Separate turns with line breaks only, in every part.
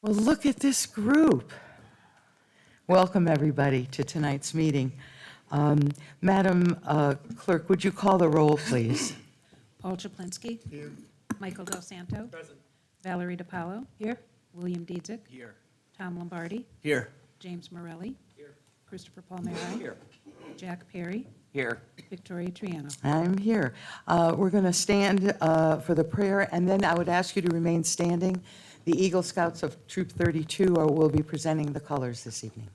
Well, look at this group. Welcome, everybody, to tonight's meeting. Madam Clerk, would you call the roll, please?
Paul Chaplinsky. Here. Michael Del Santo. Present. Valerie DiPaolo. Here. William Dietzick.
Here.
Tom Lombardi.
Here.
James Morelli. Here. Christopher Palmera.
Here.
Jack Perry.
Here.
Victoria Triano.
I'm here. We're going to stand for the prayer, and then I would ask you to remain standing. The Eagle Scouts of Troop 32 will be presenting the colors this evening.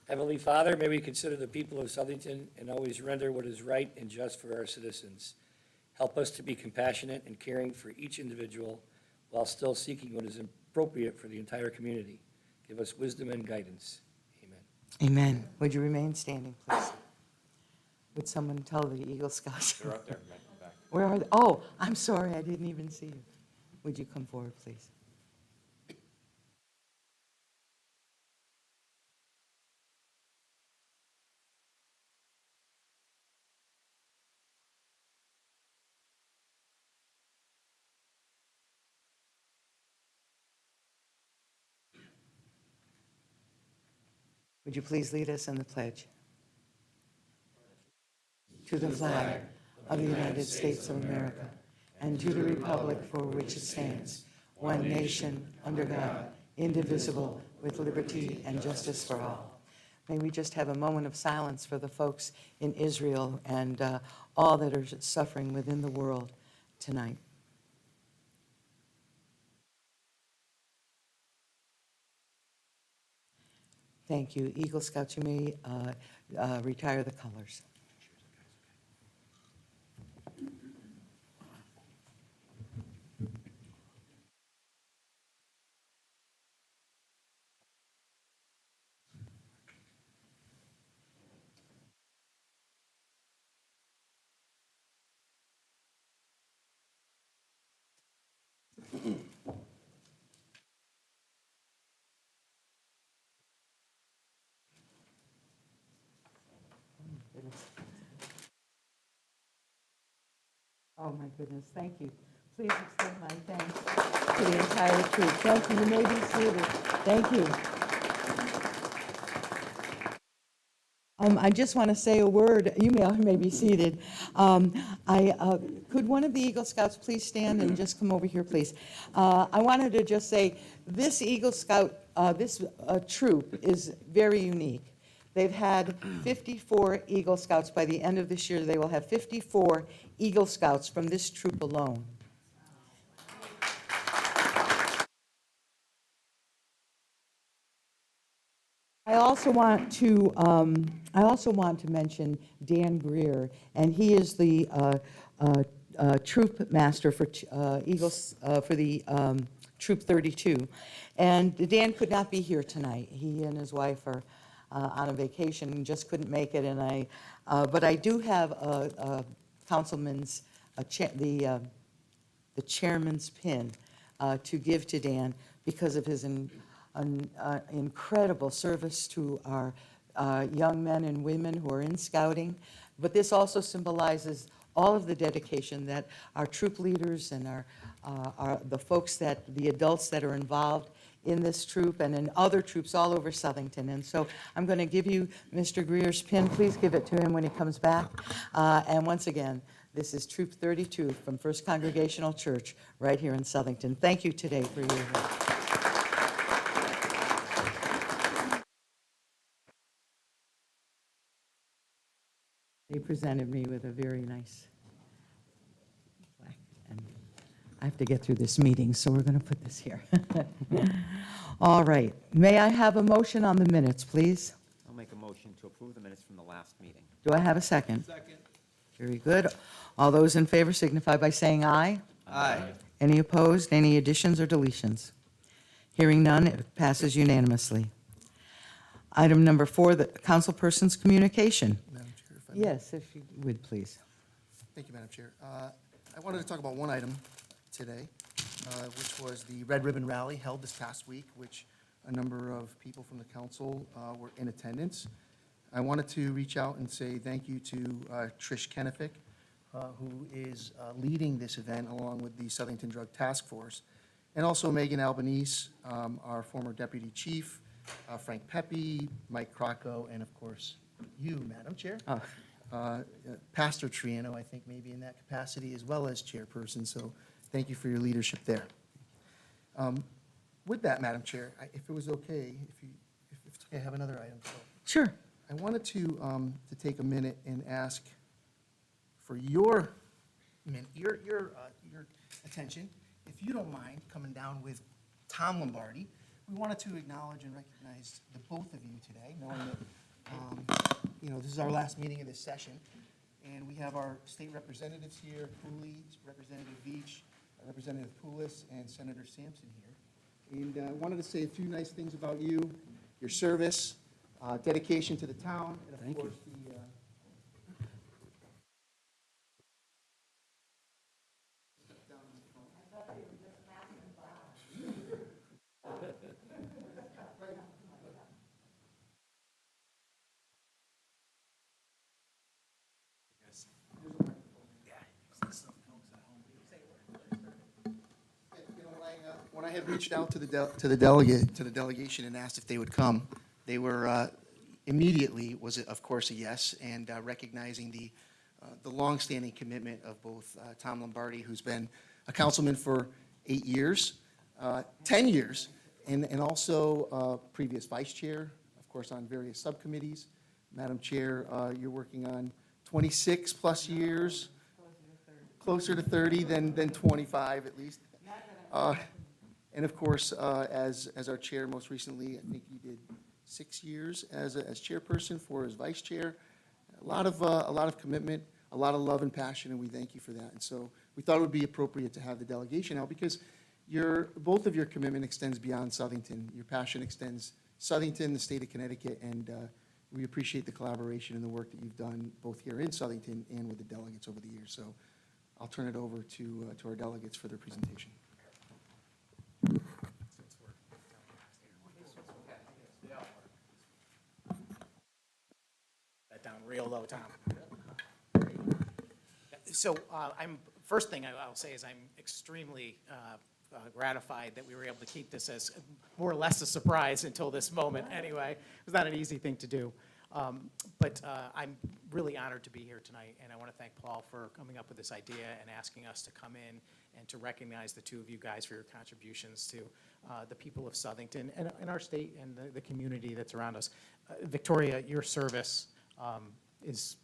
Heavenly Father, may we consider the people of Southington and always render what is right and just for our citizens. Help us to be compassionate and caring for each individual while still seeking what is appropriate for the entire community. Give us wisdom and guidance. Amen.
Amen. Would you remain standing, please? Would someone tell the Eagle Scouts?
They're up there, back.
Where are they? Oh, I'm sorry, I didn't even see you. Would you come forward, please? Would you please lead us in the pledge? To the flag of the United States of America and to the republic for which it stands, one nation, under God, indivisible, with liberty and justice for all. May we just have a moment of silence for the folks in Israel and all that are suffering within the world tonight. Thank you. Eagle Scouts, you may retire the colors. Oh, my goodness, thank you. Please extend my thanks to the entire troop. Thank you, you may be seated. Thank you. I just want to say a word, you may be seated. Could one of the Eagle Scouts please stand and just come over here, please? I wanted to just say, this Eagle Scout, this troop is very unique. They've had 54 Eagle Scouts. By the end of this year, they will have 54 Eagle Scouts from this troop alone. I also want to mention Dan Greer, and he is the troop master for Eagles for the Troop 32. And Dan could not be here tonight. He and his wife are on a vacation and just couldn't make it. And but I do have a councilman's the chairman's pin to give to Dan because of his incredible service to our young men and women who are in scouting. But this also symbolizes all of the dedication that our troop leaders and the folks the adults that are involved in this troop and in other troops all over Southington. And so I'm going to give you Mr. Greer's pin. Please give it to him when he comes back. And once again, this is Troop 32 from First Congregational Church right here in Southington. Thank you today for your help. They presented me with a very nice plaque, and I have to get through this meeting, so we're going to put this here. All right. May I have a motion on the minutes, please?
I'll make a motion to approve the minutes from the last meeting.
Do I have a second?
Second.
Very good. All those in favor signify by saying aye.
Aye.
Any opposed? Any additions or deletions? Hearing none, it passes unanimously. Item number 4, the councilperson's communication.
Madam Chair, if I may.
Yes, if you would, please.
Thank you, Madam Chair. I wanted to talk about one item today, which was the Red Ribbon Rally held this past week, which a number of people from the council were in attendance. I wanted to reach out and say thank you to Trish Kenefick, who is leading this event along with the Southington Drug Task Force, and also Megan Albanese, our former deputy chief, Frank Pepe, Mike Crocco, and of course, you, Madam Chair. Pastor Triano, I think maybe in that capacity, as well as chairperson, so thank you for your leadership there. With that, Madam Chair, if it was okay, if it's okay, I have another item. So
Sure.
I wanted to take a minute and ask for your attention, if you don't mind coming down with Tom Lombardi. We wanted to acknowledge and recognize the both of you today, knowing that, this is our last meeting of this session. And we have our state representatives here, Cooley, Representative Veach, Representative Poulos, and Senator Sampson here. And I wanted to say a few nice things about you, your service, dedication to the town, and of course, the when I had reached out to the delegation and asked if they would come, they were immediately was, of course, a yes, and recognizing the longstanding commitment of both Tom Lombardi, who's been a councilman for 8 years, 10 years, and also previous vice chair, of course, on various subcommittees. Madam Chair, you're working on 26 plus years, closer to 30 than 25 at least. And of course, as our chair, most recently, I think you did 6 years as chairperson for as vice chair. A lot of commitment, a lot of love and passion, and we thank you for that. And so we thought it would be appropriate to have the delegation out because both of your commitment extends beyond Southington. Your passion extends Southington, the state of Connecticut, and we appreciate the collaboration and the work that you've done both here in Southington and with the delegates over the years. So I'll turn it over to our delegates for their presentation.
That down real low, Tom. So first thing I'll say is I'm extremely gratified that we were able to keep this as more or less a surprise until this moment anyway. It was not an easy thing to do. But I'm really honored to be here tonight, and I want to thank Paul for coming up with this idea and asking us to come in and to recognize the two of you guys for your contributions to the people of Southington and our state and the community that's around us. Victoria, your service is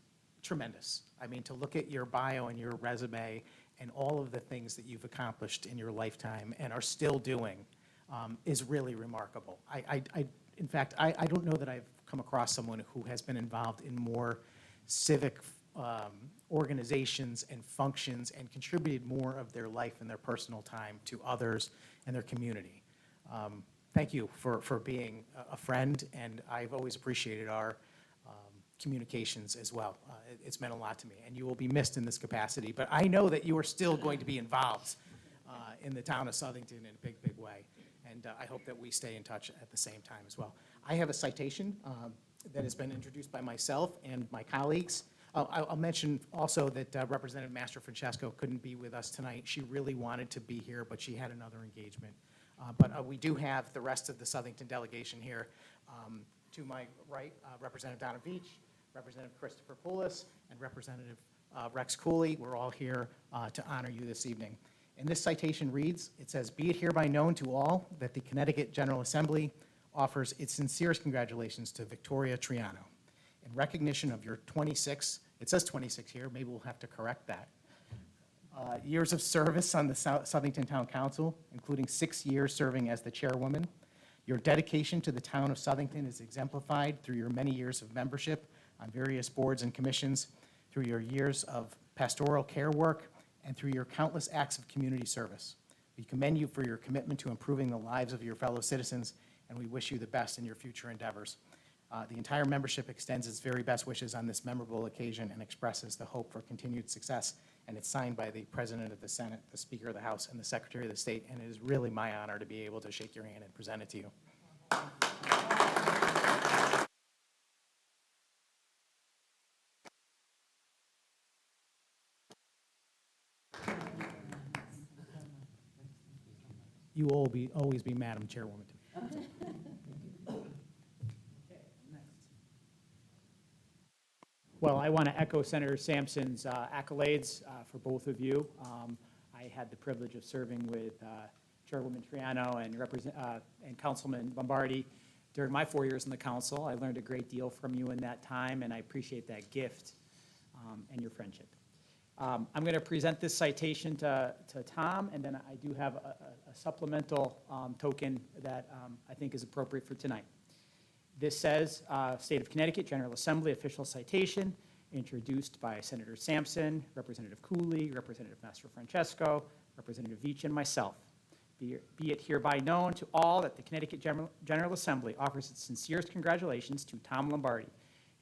tremendous. I mean, to look at your bio and your resume and all of the things that you've accomplished in your lifetime and are still doing is really remarkable. In fact, I don't know that I've come across someone who has been involved in more civic organizations and functions and contributed more of their life and their personal time to others and their community. Thank you for being a friend, and I've always appreciated our communications as well. It's meant a lot to me, and you will be missed in this capacity, but I know that you are still going to be involved in the town of Southington in a big, big way, and I hope that we stay in touch at the same time as well. I have a citation that has been introduced by myself and my colleagues. I'll mention also that Representative Mastrofrancesco couldn't be with us tonight. She really wanted to be here, but she had another engagement. But we do have the rest of the Southington delegation here. To my right, Representative Donna Veach, Representative Christopher Poulos, and Representative Rex Cooley. We're all here to honor you this evening. And this citation reads, it says, "Be it hereby known to all that the Connecticut General Assembly offers its sincerest congratulations to Victoria Triano in recognition of your 26, it says 26 here, maybe we'll have to correct that, years of service on the Southington Town Council, including 6 years serving as the chairwoman. Your dedication to the town of Southington is exemplified through your many years of membership on various boards and commissions, through your years of pastoral care work, and through your countless acts of community service. We commend you for your commitment to improving the lives of your fellow citizens, and we wish you the best in your future endeavors. The entire membership extends its very best wishes on this memorable occasion and expresses the hope for continued success. And it's signed by the President of the Senate, the Speaker of the House, and the Secretary of the State, and it is really my honor to be able to shake your hand and present it to you. You will always be Madam Chairwoman to me. Well, I want to echo Senator Sampson's accolades for both of you. I had the privilege of serving with Chairwoman Triano and Councilman Lombardi during my 4 years in the council. I learned a great deal from you in that time, and I appreciate that gift and your friendship. I'm going to present this citation to Tom, and then I do have a supplemental token that I think is appropriate for tonight. This says, State of Connecticut General Assembly official citation, introduced by Senator Sampson, Representative Cooley, Representative Mastrofrancesco, Representative Veach, and myself. Be it hereby known to all that the Connecticut General Assembly offers its sincerest congratulations to Tom Lombardi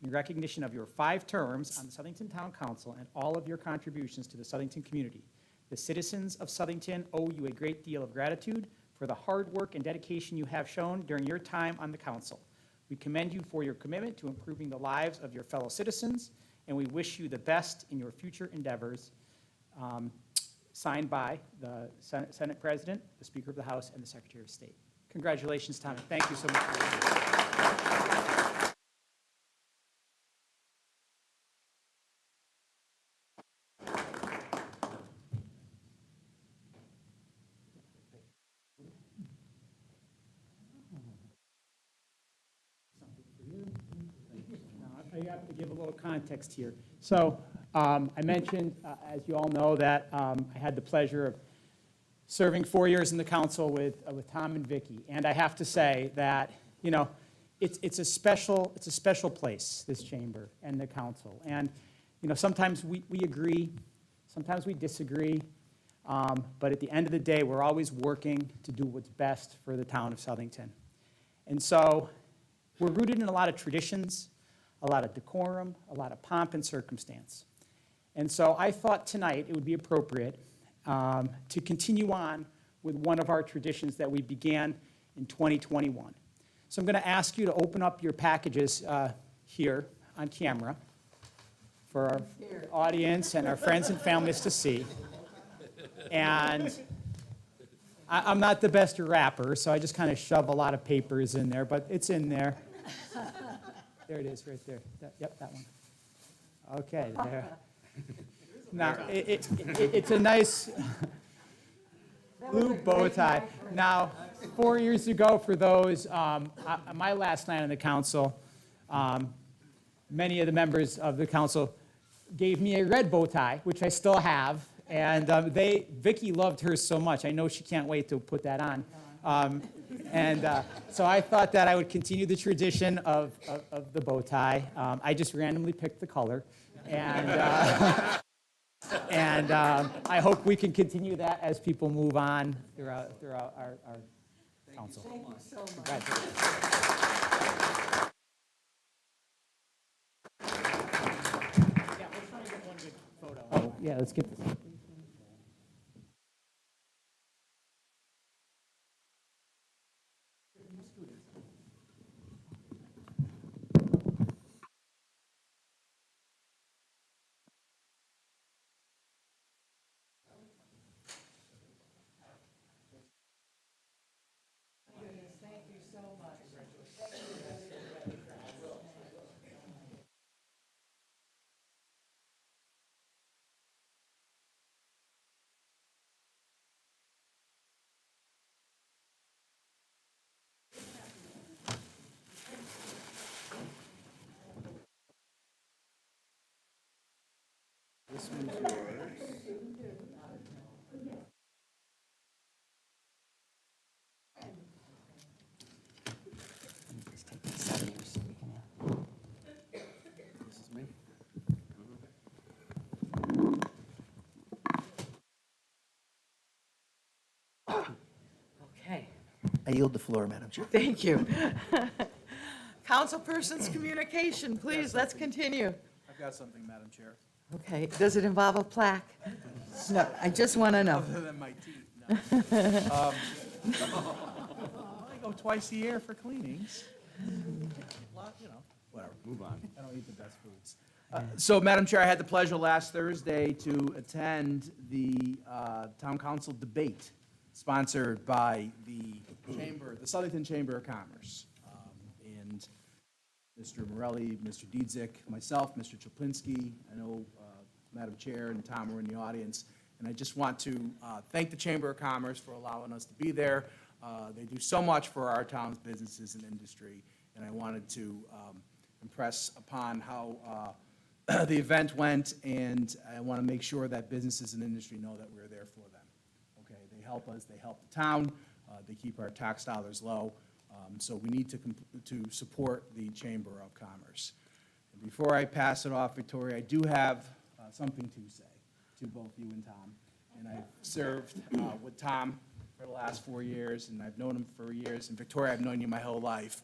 in recognition of your 5 terms on the Southington Town Council and all of your contributions to the Southington community. The citizens of Southington owe you a great deal of gratitude for the hard work and dedication you have shown during your time on the council. We commend you for your commitment to improving the lives of your fellow citizens, and we wish you the best in your future endeavors. Signed by the Senate President, the Speaker of the House, and the Secretary of State. Congratulations, Tom, and thank you so much for your work. I have to give a little context here. So I mentioned, as you all know, that I had the pleasure of serving 4 years in the council with Tom and Vicki. And I have to say that, you know, it's a special place, this chamber and the council. And, you know, sometimes we agree, sometimes we disagree. But at the end of the day, we're always working to do what's best for the town of Southington. And so we're rooted in a lot of traditions, a lot of decorum, a lot of pomp and circumstance. And so I thought tonight it would be appropriate to continue on with one of our traditions that we began in 2021. So I'm going to ask you to open up your packages here on camera for our audience and our friends and families to see. And I'm not the best rapper, so I just kind of shove a lot of papers in there, but it's in there. There it is, right there. Yep, that one. Okay, there. Now, it's a nice blue bow tie. Now, 4 years ago, for those, my last night on the council, many of the members of the council gave me a red bow tie, which I still have, and Vicki loved hers so much. I know she can't wait to put that on. So I thought that I would continue the tradition of the bow tie. I just randomly picked the color, and I hope we can continue that as people move on throughout our council. Thank you so much. Yeah, let's try to get one good photo. Oh, yeah, let's get this. This one's yours.
Just take this out of here so we can, this is me.
Okay,
I yield the floor, Madam Chair.
thank you. Councilperson's communication, please, let's continue.
I've got something, Madam Chair,
Okay, does it involve a plaque? No, I just want to know.
other than my teeth. No. I go twice a year for cleanings. Lot, you know, whatever. Move on. I don't eat the best foods. So, Madam Chair, I had the pleasure last Thursday to attend the Town Council debate sponsored by the Southington Chamber of Commerce. And Mr. Morelli, Mr. Dietzick, myself, Mr. Chaplinsky, I know Madam Chair and Tom are in the audience, and I just want to thank the Chamber of Commerce for allowing us to be there. They do so much for our town's businesses and industry, and I wanted to impress upon how the event went, and I want to make sure that businesses and industry know that we're there for them. Okay, they help us, they help the town, they keep our tax dollars low, so we need to support the Chamber of Commerce. And before I pass it off, Victoria, I do have something to say to both you and Tom. And I've served with Tom for the last 4 years, and I've known him for years. And Victoria, I've known you my whole life.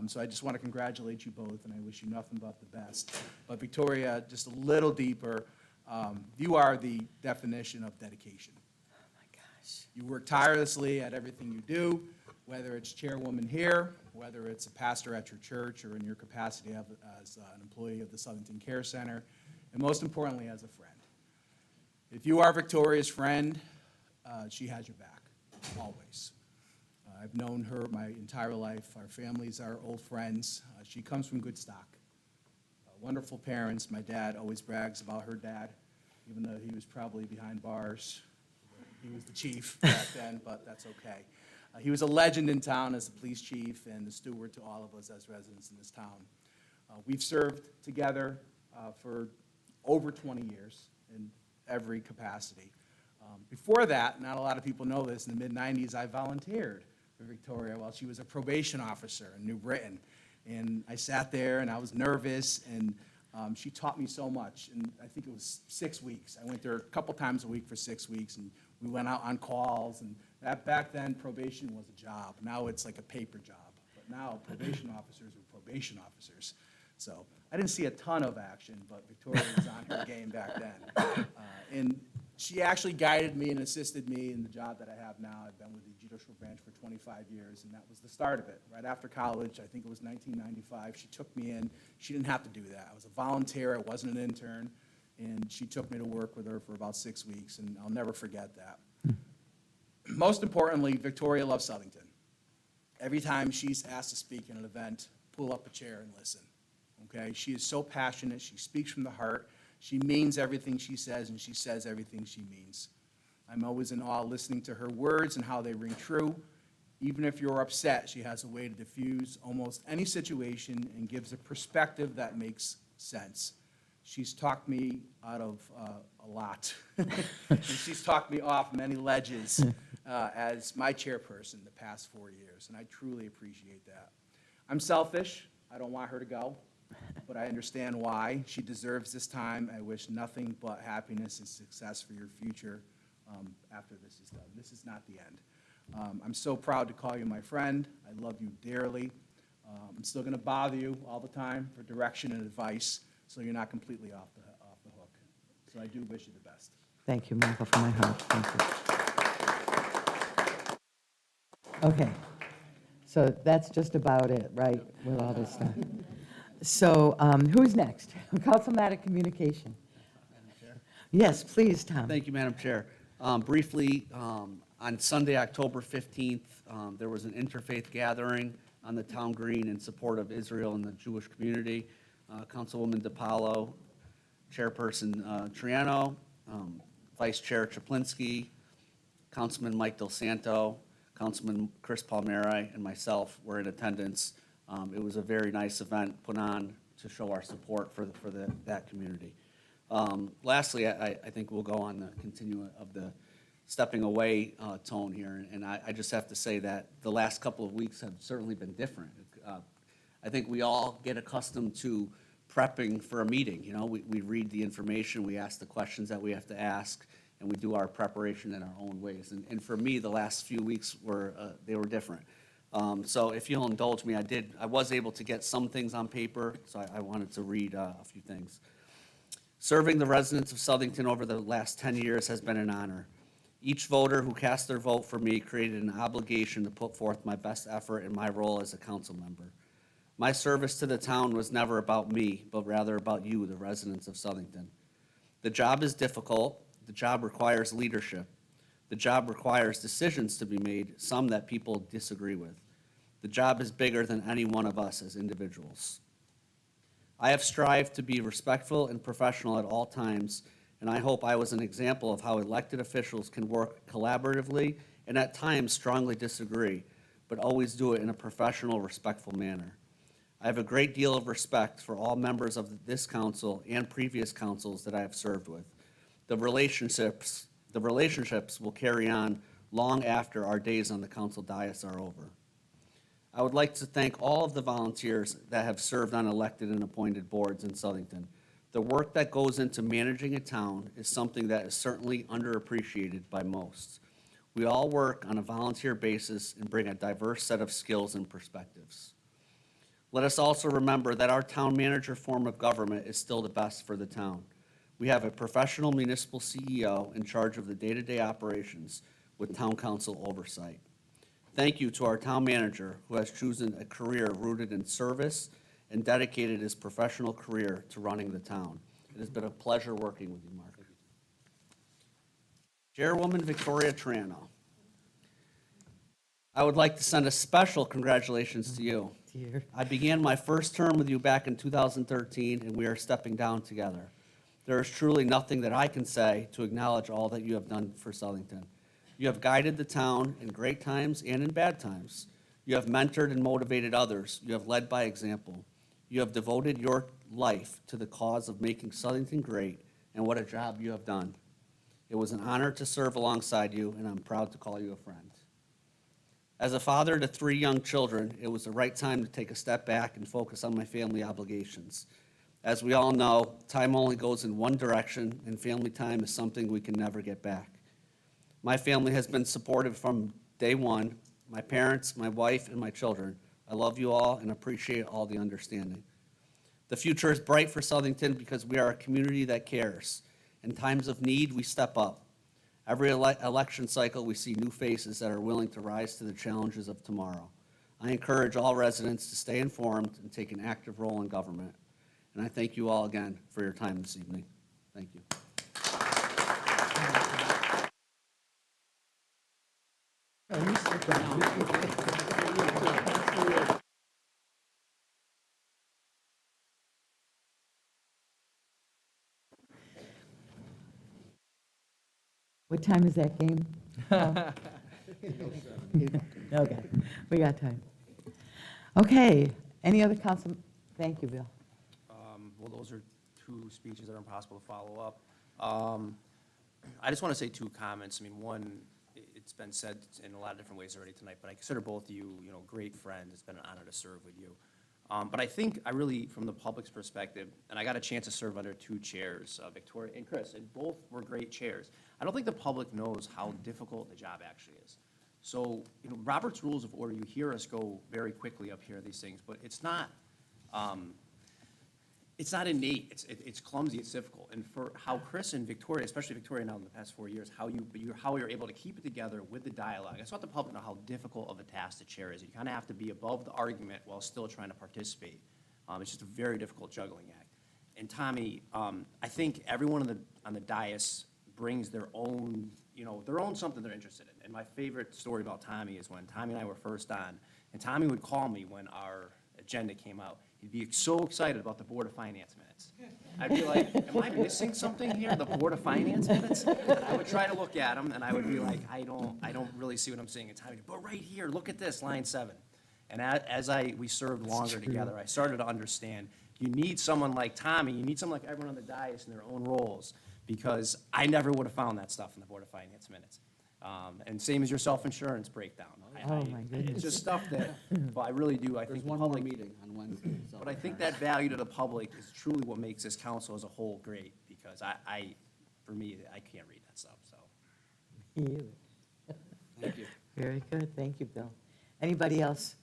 So I just want to congratulate you both, and I wish you nothing but the best. But Victoria, just a little deeper, you are the definition of dedication.
Oh, my gosh.
You work tirelessly at everything you do, whether it's chairwoman here, whether it's a pastor at your church, or in your capacity as an employee of the Southington Care Center, and most importantly, as a friend. If you are Victoria's friend, she has your back, always. I've known her my entire life. Our families are old friends. She comes from good stock. Wonderful parents. My dad always brags about her dad, even though he was probably behind bars. He was the chief back then, but that's okay. He was a legend in town as the police chief and the steward to all of us as residents in this town. We've served together for over 20 years in every capacity. Before that, not a lot of people know this, in the mid-'90s, I volunteered for Victoria while she was a probation officer in New Britain. And I sat there, and I was nervous, and she taught me so much. And I think it was 6 weeks. I went there a couple times a week for 6 weeks, and we went out on calls. And back then, probation was a job. Now it's like a paper job. But now probation officers are probation officers. So I didn't see a ton of action, but Victoria was on her game back then. And she actually guided me and assisted me in the job that I have now. I've been with the judicial branch for 25 years, and that was the start of it. Right after college, I think it was 1995, she took me in. She didn't have to do that. I was a volunteer, I wasn't an intern, and she took me to work with her for about 6 weeks, and I'll never forget that. Most importantly, Victoria loves Southington. Every time she's asked to speak in an event, pull up a chair and listen. Okay, she is so passionate, she speaks from the heart, she means everything she says, and she says everything she means. I'm always in awe listening to her words and how they ring true. Even if you're upset, she has a way to diffuse almost any situation and gives a perspective that makes sense. She's talked me out of a lot. And she's talked me off many ledges as my chairperson the past 4 years, and I truly appreciate that. I'm selfish. I don't want her to go, but I understand why. She deserves this time. I wish nothing but happiness and success for your future after this is done. This is not the end. I'm so proud to call you my friend. I love you dearly. I'm still going to bother you all the time for direction and advice, so you're not completely off the hook. So I do wish you the best.
Thank you, Michael, from my heart. Thank you. Okay, so that's just about it, right, with all this stuff. So who's next? Councilmatic Communication. Yes, please, Tom.
Thank you, Madam Chair. Briefly, on Sunday, October 15th, there was an interfaith gathering on the town green in support of Israel and the Jewish community. Councilwoman DiPaolo, Chairperson Triano, Vice Chair Chaplinsky, Councilman Mike Del Santo, Councilman Chris Palmieri, and myself were in attendance. It was a very nice event put on to show our support for that community. Lastly, I think we'll go on the continuum of the stepping away tone here, and I just have to say that the last couple of weeks have certainly been different. I think we all get accustomed to prepping for a meeting. You know, we read the information, we ask the questions that we have to ask, and we do our preparation in our own ways. And for me, the last few weeks were different. So if you'll indulge me, I was able to get some things on paper, so I wanted to read a few things. Serving the residents of Southington over the last 10 years has been an honor. Each voter who cast their vote for me created an obligation to put forth my best effort in my role as a council member. My service to the town was never about me, but rather about you, the residents of Southington. The job is difficult. The job requires leadership. The job requires decisions to be made, some that people disagree with. The job is bigger than any one of us as individuals. I have strived to be respectful and professional at all times, and I hope I was an example of how elected officials can work collaboratively and at times strongly disagree, but always do it in a professional, respectful manner. I have a great deal of respect for all members of this council and previous councils that I have served with. The relationships will carry on long after our days on the council dais are over. I would like to thank all of the volunteers that have served on elected and appointed boards in Southington. The work that goes into managing a town is something that is certainly underappreciated by most. We all work on a volunteer basis and bring a diverse set of skills and perspectives. Let us also remember that our town manager form of government is still the best for the town. We have a professional municipal CEO in charge of the day-to-day operations with town council oversight. Thank you to our town manager who has chosen a career rooted in service and dedicated his professional career to running the town. It has been a pleasure working with you, Mark. Chairwoman Victoria Triano, I would like to send a special congratulations to you.
Dear.
I began my first term with you back in 2013, and we are stepping down together. There is truly nothing that I can say to acknowledge all that you have done for Southington. You have guided the town in great times and in bad times. You have mentored and motivated others. You have led by example. You have devoted your life to the cause of making Southington great, and what a job you have done. It was an honor to serve alongside you, and I'm proud to call you a friend. As a father to 3 young children, it was the right time to take a step back and focus on my family obligations. As we all know, time only goes in one direction, and family time is something we can never get back. My family has been supportive from day one, my parents, my wife, and my children. I love you all and appreciate all the understanding. The future is bright for Southington because we are a community that cares. In times of need, we step up. Every election cycle, we see new faces that are willing to rise to the challenges of tomorrow. I encourage all residents to stay informed and take an active role in government. And I thank you all again for your time this evening. Thank you.
What time is that game? Okay, we got time. Okay, any other council? Thank you, Bill.
Well, those are 2 speeches that are impossible to follow up. I just want to say 2 comments. I mean, one, it's been said in a lot of different ways already tonight, but I consider both of you, great friends. It's been an honor to serve with you. But I think I really, from the public's perspective, and I got a chance to serve under 2 chairs, Victoria and Chris, and both were great chairs. I don't think the public knows how difficult the job actually is. So, Robert's Rules of Order, you hear us go very quickly up here, these things, but it's not innate. It's clumsy, it's difficult. And for how Chris and Victoria, especially Victoria now in the past 4 years, how you're able to keep it together with the dialogue. I just want the public to know how difficult of a task the chair is. You kind of have to be above the argument while still trying to participate. It's just a very difficult juggling act. And Tommy, I think everyone on the dais brings their own something they're interested in. And my favorite story about Tommy is when Tommy and I were first on, and Tommy would call me when our agenda came out. He'd be so excited about the Board of Finance minutes. I'd be like, am I missing something here, the Board of Finance minutes? And I would try to look at them, and I would be like, I don't really see what I'm seeing. And Tommy would, but right here, look at this, line 7. And as we served longer together, I started to understand, you need someone like Tommy, you need someone like everyone on the dais in their own roles, because I never would have found that stuff in the Board of Finance minutes. And same as your self-insurance breakdown.
Oh, my goodness.
It's just stuff that, well, I really do, I
There's
think the
one more
public,
meeting on Wednesday. so-
but I think that value to the public is truly what makes this council as a whole great, because for me, I can't read that stuff, so.
You.
Thank you.
Very good, thank you, Bill. Anybody else?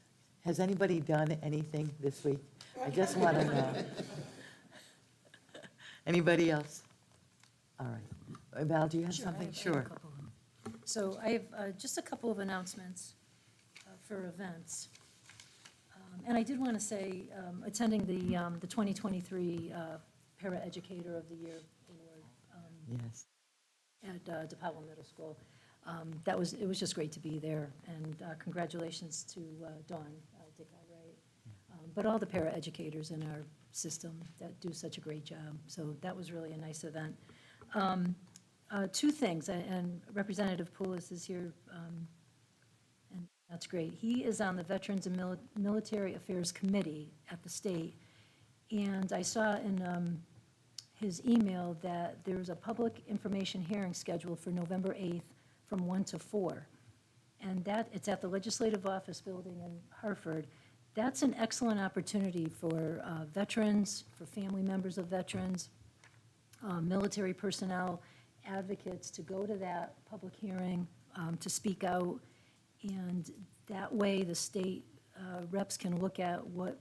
Has anybody done anything this week? I just want to know. Anybody else? All right. Val, do you have
Sure, I
something?
have a
Sure.
couple. So I have just a couple of announcements for events. And I did want to say, attending the 2023 Para Educator of the Year Award
Yes.
at DePaulo Middle School. it was just great to be there, and congratulations to Dawn Dick-Wright, but all the paraeducators in our system that do such a great job. So that was really a nice event. Two things, and Representative Poulos is here, and that's great. He is on the Veterans and Military Affairs Committee at the state, and I saw in his email that there's a public information hearing scheduled for November 8th from 1 to 4. And it's at the Legislative Office Building in Hartford. That's an excellent opportunity for veterans, for family members of veterans, military personnel, advocates to go to that public hearing, to speak out. And that way, the state reps can look at what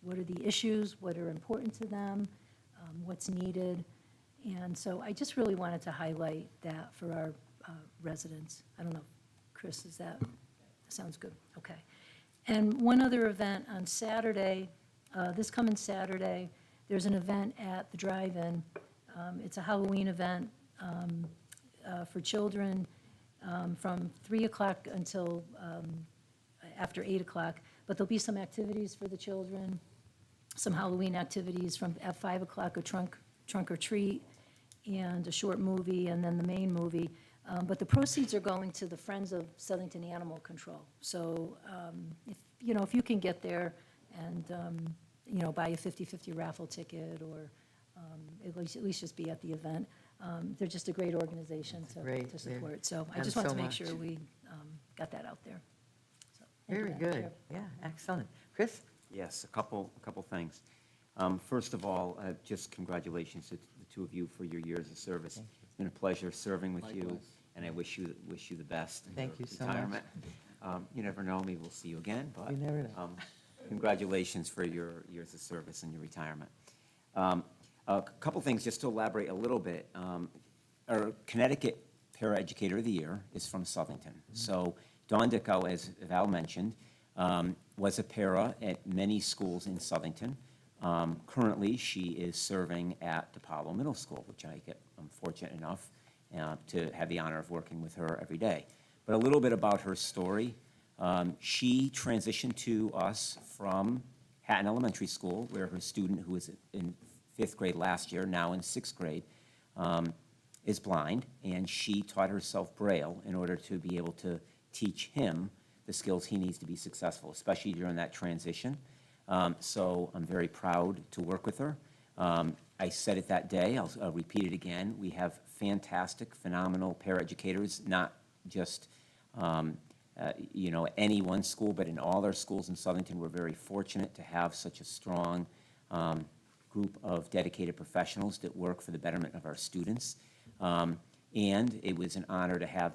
are the issues, what are important to them, what's needed. And so I just really wanted to highlight that for our residents. I don't know, Chris, sounds good? Okay. And one other event on Saturday, this coming Saturday, there's an event at the drive-in. It's a Halloween event for children from 3 o'clock until after 8 o'clock. But there'll be some activities for the children, some Halloween activities at 5 o'clock, a trunk or treat, and a short movie, and then the main movie. But the proceeds are going to the Friends of Southington Animal Control. So if you can get there and, buy a 50/50 raffle ticket, or at least just be at the event, they're just a great organization
Great.
to support. So I
done
just wanted
so
to make
much.
sure we got that out there. So, thank you,
Very
Madam
good.
Chair.
Yeah, excellent. Chris?
Yes, a couple things. First of all, just congratulations to the two of you for your years of service. It's been a pleasure serving with you,
Likewise.
and I wish you the best in
Thank
your
you so much.
retirement. You never know, maybe we'll see you again, but
You never know.
congratulations for your years of service and your retirement. A couple things, just to elaborate a little bit. Our Connecticut Paraeducator of the Year is from Southington. So Dawn Dickow, as Val mentioned, was a para at many schools in Southington. Currently, she is serving at DePaulo Middle School, which I'm fortunate enough to have the honor of working with her every day. But a little bit about her story. She transitioned to us from Hatton Elementary School, where her student, who was in 5th grade last year, now in 6th grade, is blind, and she taught herself Braille in order to be able to teach him the skills he needs to be successful, especially during that transition. So I'm very proud to work with her. I said it that day, I'll repeat it again. We have fantastic, phenomenal paraeducators, not just any one school, but in all our schools in Southington. We're very fortunate to have such a strong group of dedicated professionals that work for the betterment of our students. And it was an honor to have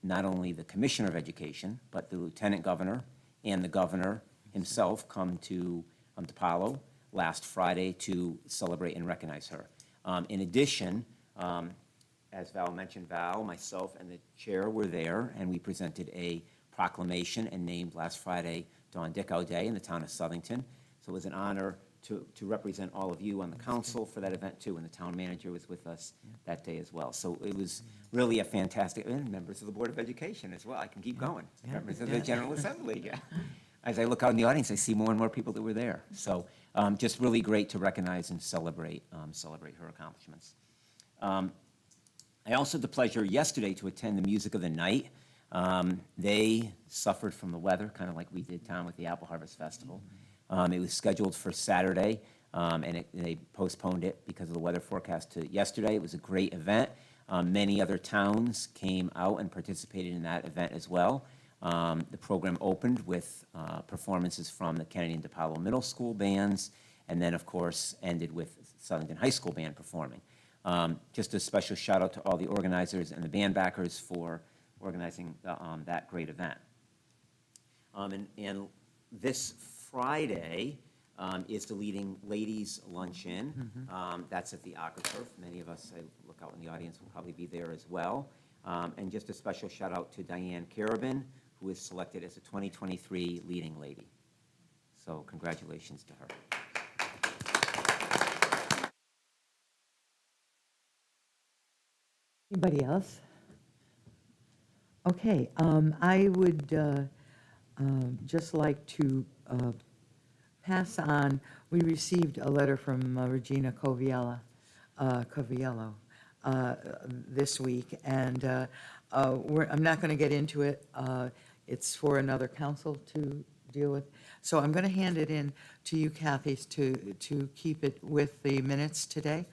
not only the Commissioner of Education, but the Lieutenant Governor and the Governor himself come to DePaulo last Friday to celebrate and recognize her. In addition, as Val mentioned, Val, myself, and the chair were there, and we presented a proclamation and named last Friday Dawn Dickow Day in the town of Southington. So it was an honor to represent all of you on the council for that event too, and the town manager was with us that day as well. So it was really a fantastic, and members of the Board of Education as well. I can keep going.
Yeah.
Members of the General Assembly, yeah. As I look out in the audience, I see more and more people that were there. So just really great to recognize and celebrate her accomplishments. I also had the pleasure yesterday to attend the Music of the Night. They suffered from the weather, kind of like we did, Tom, with the Apple Harvest Festival. It was scheduled for Saturday, and they postponed it because of the weather forecast to yesterday. It was a great event. Many other towns came out and participated in that event as well. The program opened with performances from the Kennedy and DePaulo Middle School bands, and then, of course, ended with Southington High School band performing. Just a special shout out to all the organizers and the band backers for organizing that great event. And this Friday is the Leading Ladies Luncheon. That's at the AquaTurf. Many of us, I look out in the audience, will probably be there as well. And just a special shout out to Diane Carabin, who was selected as a 2023 Leading Lady. So congratulations to her.
Anybody else? Okay, I would just like to pass on, we received a letter from Regina Coviello this week, and I'm not going to get into it. It's for another council to deal with. So I'm going to hand it in to you, Kathy, to keep it with the minutes today.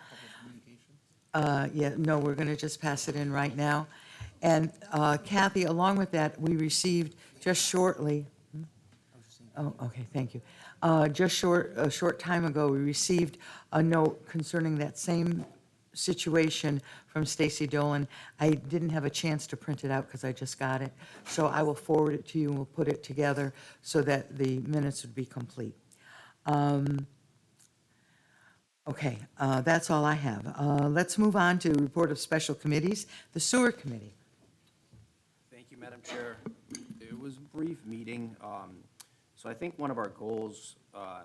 Yeah, no, we're going to just pass it in right now. And Kathy, along with that, we received just shortly, oh, okay, thank you. A short time ago, we received a note concerning that same situation from Stacy Dolan. I didn't have a chance to print it out because I just got it. So I will forward it to you and we'll put it together so that the minutes would be complete. Okay, that's all I have. Let's move on to report of special committees. The Sewer Committee.
Thank you, Madam Chair. It was a brief meeting. So I think one of our goals, I'll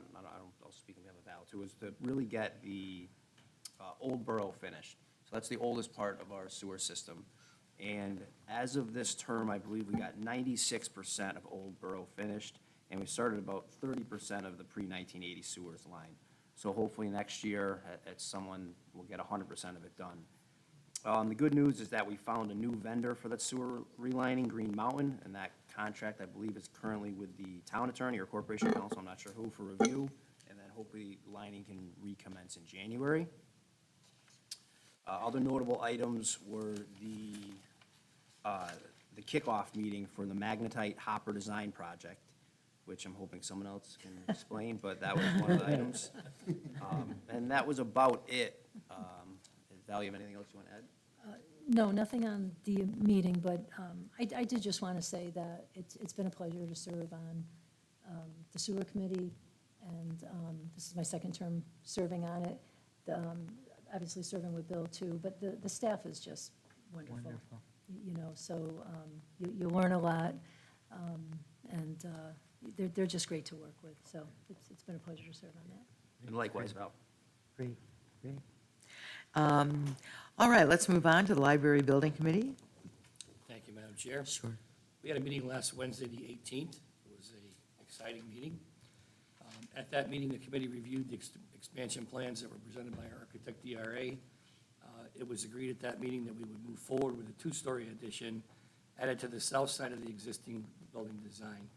speak on behalf of Val too, is to really get the Old Borough finished. So that's the oldest part of our sewer system. And as of this term, I believe we got 96% of Old Borough finished, and we started about 30% of the pre-1980 sewers line. So hopefully next year, someone will get 100% of it done. The good news is that we found a new vendor for that sewer relining, Green Mountain, and that contract, I believe, is currently with the town attorney or corporation counsel, I'm not sure who, for review, and then hopefully lining can recommence in January. Other notable items were the kickoff meeting for the Magnetite Hopper Design Project, which I'm hoping someone else can explain, but that was one of the items. And that was about it. Val, you have anything else you want to add?
No, nothing on the meeting, but I did just want to say that it's been a pleasure to serve on the sewer committee, and this is my second term serving on it. Obviously serving with Bill too, but the staff is just wonderful. You know, so you learn a lot, and they're just great to work with. So it's been a pleasure to serve on that.
And likewise, Val.
Great, great. All right, let's move on to the Library Building Committee.
Thank you, Madam Chair.
Sure.
We had a meeting last Wednesday, the 18th. It was an exciting meeting. At that meeting, the committee reviewed the expansion plans that were presented by our architect, DRA. It was agreed at that meeting that we would move forward with a two-story addition added to the south side of the existing building design.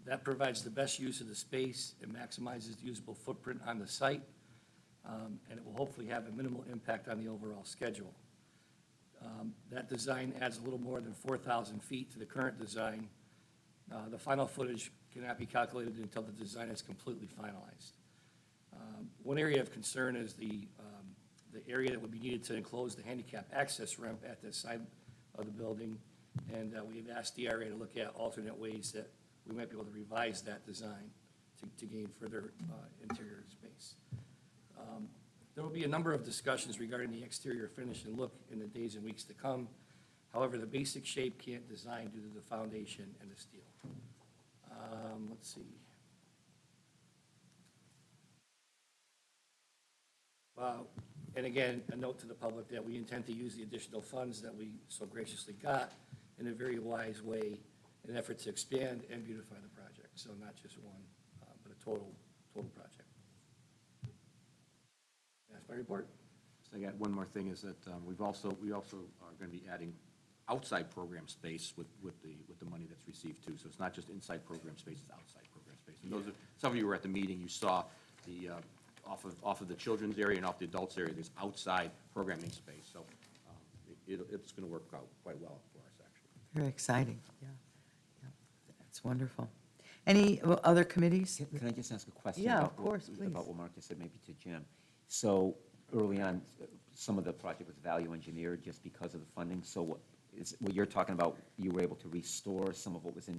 That provides the best use of the space, it maximizes the usable footprint on the site, and it will hopefully have a minimal impact on the overall schedule. That design adds a little more than 4,000 feet to the current design. The final footage cannot be calculated until the design is completely finalized. One area of concern is the area that would be needed to enclose the handicap access ramp at the side of the building, and we've asked DRA to look at alternate ways that we might be able to revise that design to gain further interior space. There will be a number of discussions regarding the exterior finish and look in the days and weeks to come. However, the basic shape can't design due to the foundation and the steel. Let's see. And again, a note to the public that we intend to use the additional funds that we so graciously got in a very wise way in an effort to expand and beautify the project. So not just one, but a total project. That's my report.
So I got one more thing is that we also are going to be adding outside program space with the money that's received too. So it's not just inside program space, it's outside program space. And those are, some of you were at the meeting, you saw the, off of the children's area and off the adults area, there's outside programming space. So it's going to work out quite well for us, actually.
Very exciting, yeah. Yeah, that's wonderful. Any other committees?
Can I just ask a question?
Yeah,
about
of course,
what-
please.
About what Mark just said, maybe to Jim. So early on, some of the project was value engineered just because of the funding. So what you're talking about, you were able to restore some of what was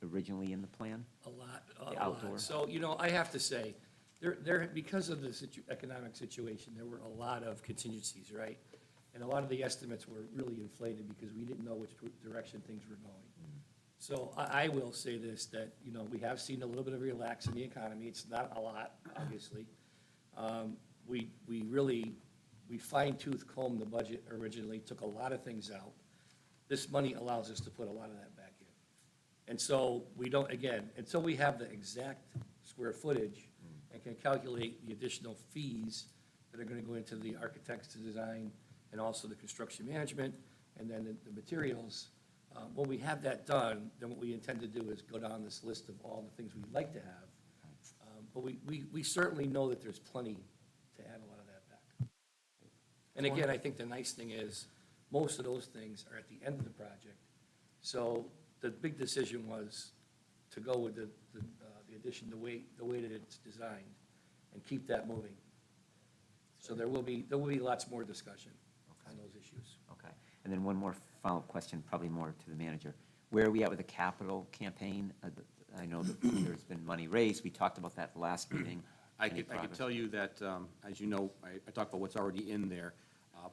originally in the plan?
A lot.
The outdoor.
So, I have to say, because of the economic situation, there were a lot of contingencies, right? And a lot of the estimates were really inflated because we didn't know which direction things were going. So I will say this, that, we have seen a little bit of relax in the economy. It's not a lot, obviously. We fine-tooth combed the budget originally, took a lot of things out. this money allows us to put a lot of that back in. And so we don't, again, until we have the exact square footage and can calculate the additional fees that are gonna go into the architects to design and also the construction management and then the materials, when we have that done, then what we intend to do is go down this list of all the things we'd like to have. But we certainly know that there's plenty to add a lot of that back. And again, I think the nice thing is, most of those things are at the end of the project. So the big decision was to go with the addition, the way that it's designed, and keep that moving. So there will be lots more discussion on those issues.
Okay. And then one more follow-up question, probably more to the manager. Where are we at with the capital campaign? I know that there's been money raised. We talked about that last meeting.
I
Any
could
progress?
tell you that, as you know, I talked about what's already in there.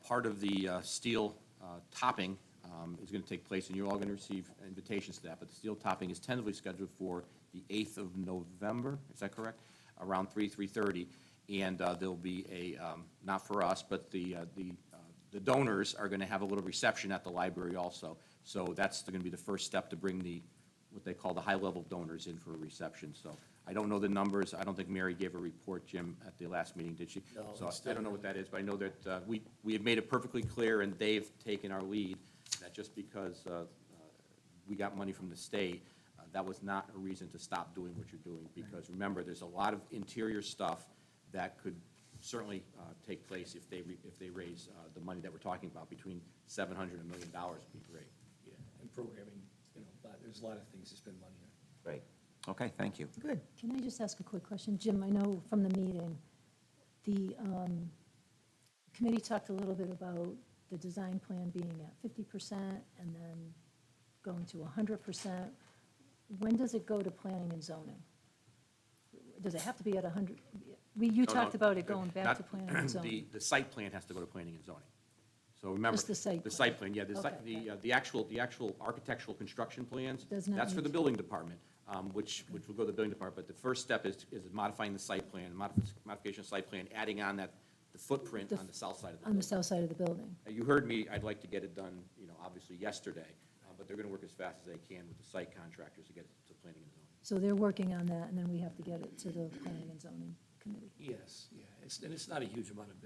Part of the steel topping is going to take place, and you're all going to receive invitations to that, but the steel topping is tentatively scheduled for the 8th of November, is that correct? Around 3:30, and there'll be a, not for us, but the donors are going to have a little reception at the library also. So that's going to be the first step to bring what they call the high-level donors in for a reception. So I don't know the numbers. I don't think Mary gave a report, Jim, at the last meeting, did she?
No,
So
it's
I don't know what that is, but I know that we have made it perfectly clear, and they've taken our lead, that just because we got money from the state, that was not a reason to stop doing what you're doing. Because remember, there's a lot of interior stuff that could certainly take place if they raise the money that we're talking about, between $700 and $1 million would be great.
Yeah, and programming, there's a lot of things to spend money on.
Great. Okay, thank you.
Good.
Can I just ask a quick question? Jim, I know from the meeting, the committee talked a little bit about the design plan being at 50% and then going to 100%. When does it go to planning and zoning? Does it have to be at 100? You talked about it going back to planning and zoning.
The site plan has to go to planning and zoning. So remember.
Just the site
The
plan.
site plan, yeah,
Okay.
the actual architectural construction plans,
Does not
that's for
need
the
to-
building department, which will go to the building department. But the first step is modifying the site plan, modification of site plan, adding on the footprint on the south side of the
On the
building.
south side of the building.
You heard me, I'd like to get it done, obviously yesterday, but they're gonna work as fast as they can with the site contractors to get it to planning and zoning.
So they're working on that, and then we have to get it to the planning and zoning committee.
Yes, yeah, and it's not a huge amount of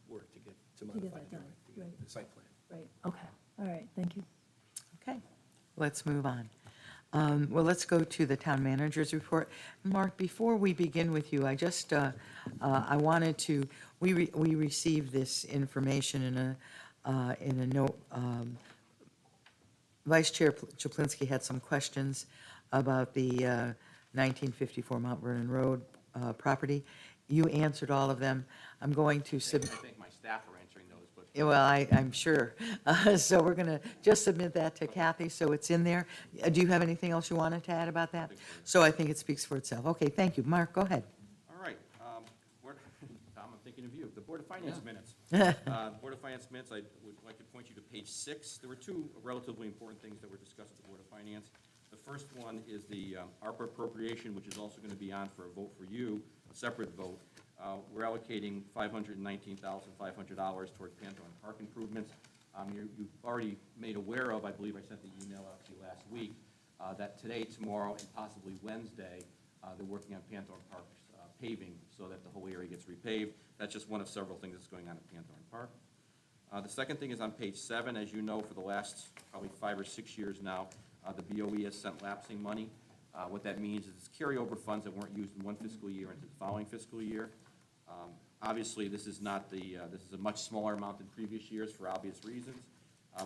work to get, to
get
modify
that
the
done,
drawing,
right.
the site plan.
Right, okay, all right, thank you.
Okay, let's move on. Well, let's go to the town manager's report. Mark, before we begin with you, I just, I wanted to, we received this information in a note. Vice Chair Chaplinsky had some questions about the 1954 Mount Vernon Road property. You answered all of them. I'm going to
I
submit.
think my staff are answering those, but.
Yeah, well, I'm sure. So we're going to just submit that to Kathy, so it's in there. Do you have anything else you wanted to add about that? So I think it speaks for itself. Okay, thank you. Mark, go ahead.
All right, Tom, I'm thinking of you, the Board of Finance minutes. Board of Finance minutes, I would like to point you to page 6. There were two relatively important things that were discussed at the Board of Finance. The first one is the ARPA appropriation, which is also going to be on for a vote for you, a separate vote. We're allocating $519,500 toward Pantheon Park improvements. You've already made aware of, I believe I sent the email out to you last week, that today, tomorrow, and possibly Wednesday, they're working on Pantheon Park's paving so that the whole area gets repaved. That's just one of several things that's going on at Pantheon Park. The second thing is on page 7. As you know, for the last probably 5 or 6 years now, the BOE has sent lapsing money. What that means is it's carryover funds that weren't used in one fiscal year into the following fiscal year. Obviously, this is not this is a much smaller amount than previous years for obvious reasons,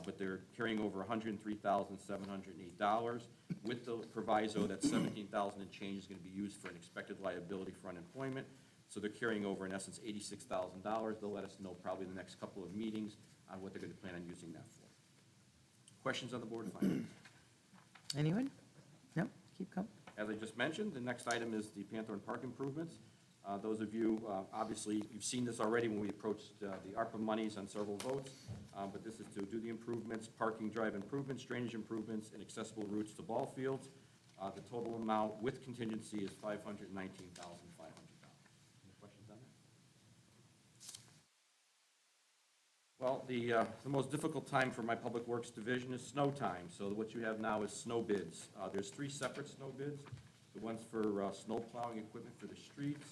but they're carrying over $103,708 with the proviso that $17,000 and change is going to be used for an expected liability for unemployment. So they're carrying over, in essence, $86,000. They'll let us know probably in the next couple of meetings on what they're going to plan on using that for. Questions on the Board of Finance?
Anyone? No? Keep going.
As I just mentioned, the next item is the Pantheon Park improvements. Those of you, obviously, you've seen this already when we approached the ARPA monies on several votes, but this is to do the improvements, parking drive improvements, drainage improvements, and accessible routes to ball fields. The total amount with contingency is $519,500. Any questions on that? Well, the most difficult time for my Public Works Division is snow time. So what you have now is snow bids. There's 3 separate snow bids. The one's for snow plowing equipment for the streets,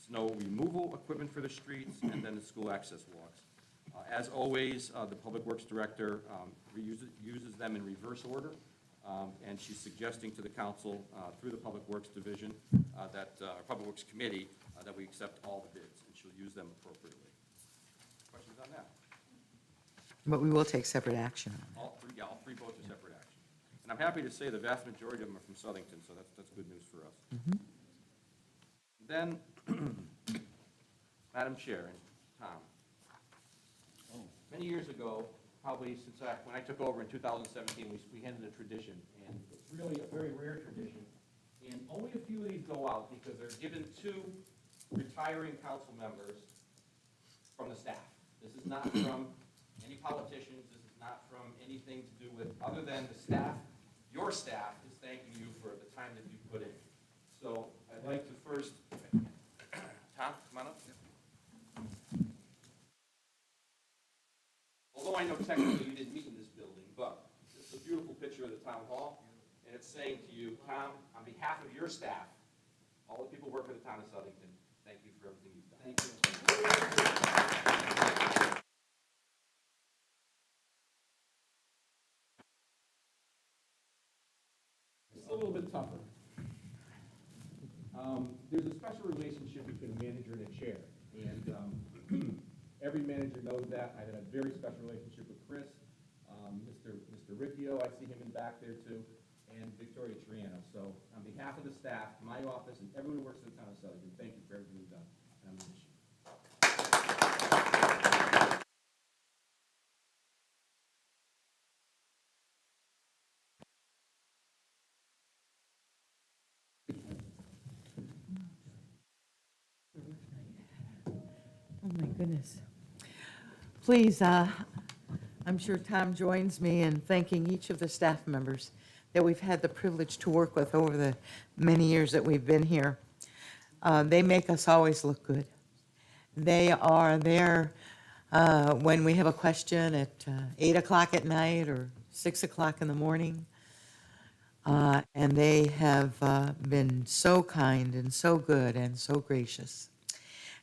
snow removal equipment for the streets, and then the school access walks. As always, the Public Works Director uses them in reverse order, and she's suggesting to the council, through the Public Works Division, or Public Works Committee, that we accept all the bids, and she'll use them appropriately. Questions on that?
But we will take separate action on that.
All three votes are separate action. And I'm happy to say the vast majority of them are from Southington, so that's good news for us. Then, Madam Chair and Tom, many years ago, probably since when I took over in 2017, we handed a tradition, and it's really a very rare tradition. And only a few of these go out because they're given to retiring council members from the staff. This is not from any politicians, this is not from anything to do with, other than the staff, your staff is thanking you for the time that you put in. So I'd like to first, Tom, come on up. Although I know technically you didn't meet in this building, but it's a beautiful picture of the town hall, and it's saying to you, Tom, on behalf of your staff, all the people working at the town of Southington, thank you for everything you've done. Thank you. It's a little bit tougher. There's a special relationship between a manager and a chair, and every manager knows that. I have a very special relationship with Chris, Mr. Ricchio, I see him in back there too, and Victoria Triano. So on behalf of the staff, my office, and everyone who works in the town of Southington, thank you for everything you've done. And I'm going to miss you.
Oh, my goodness. Please, I'm sure Tom joins me in thanking each of the staff members that we've had the privilege to work with over the many years that we've been here. They make us always look good. They are there when we have a question at 8 o'clock at night or 6 o'clock in the morning. And they have been so kind and so good and so gracious.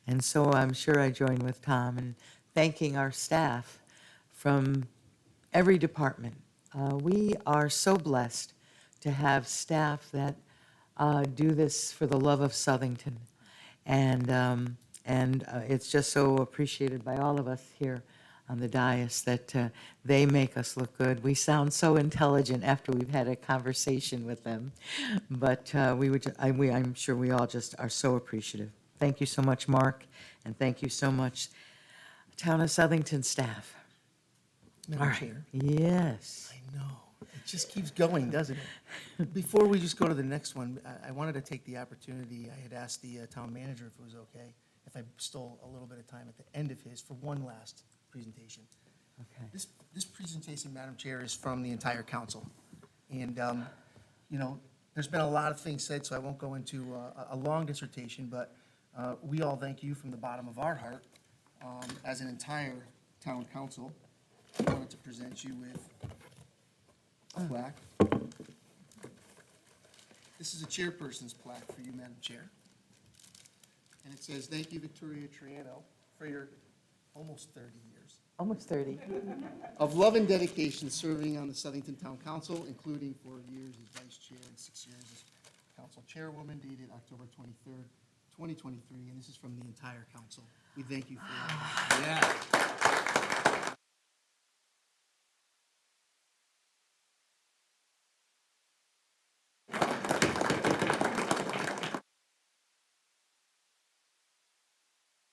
And so I'm sure I join with Tom in thanking our staff from every department. We are so blessed to have staff that do this for the love of Southington. And it's just so appreciated by all of us here on the dais that they make us look good. We sound so intelligent after we've had a conversation with them. But I'm sure we all just are so appreciative. Thank you so much, Mark, and thank you so much, Town of Southington staff. All
Madam
right.
Chair,
Yes.
I know, it just keeps going, doesn't it? Before we just go to the next one, I wanted to take the opportunity, I had asked the town manager if it was okay, if I stole a little bit of time at the end of his for one last presentation.
Okay.
This presentation, Madam Chair, is from the entire council. And, you know, there's been a lot of things said, so I won't go into a long dissertation, but we all thank you from the bottom of our heart as an entire town council. I wanted to present you with a plaque. This is a chairperson's plaque for you, Madam Chair. And it says, "Thank you, Victoria Triano, for your almost 30 years
Almost 30.
of love and dedication serving on the Southington Town Council, including 4 years as vice chair and 6 years as council chairwoman, dated October 23rd, 2023." And this is from the entire council. We thank you for that.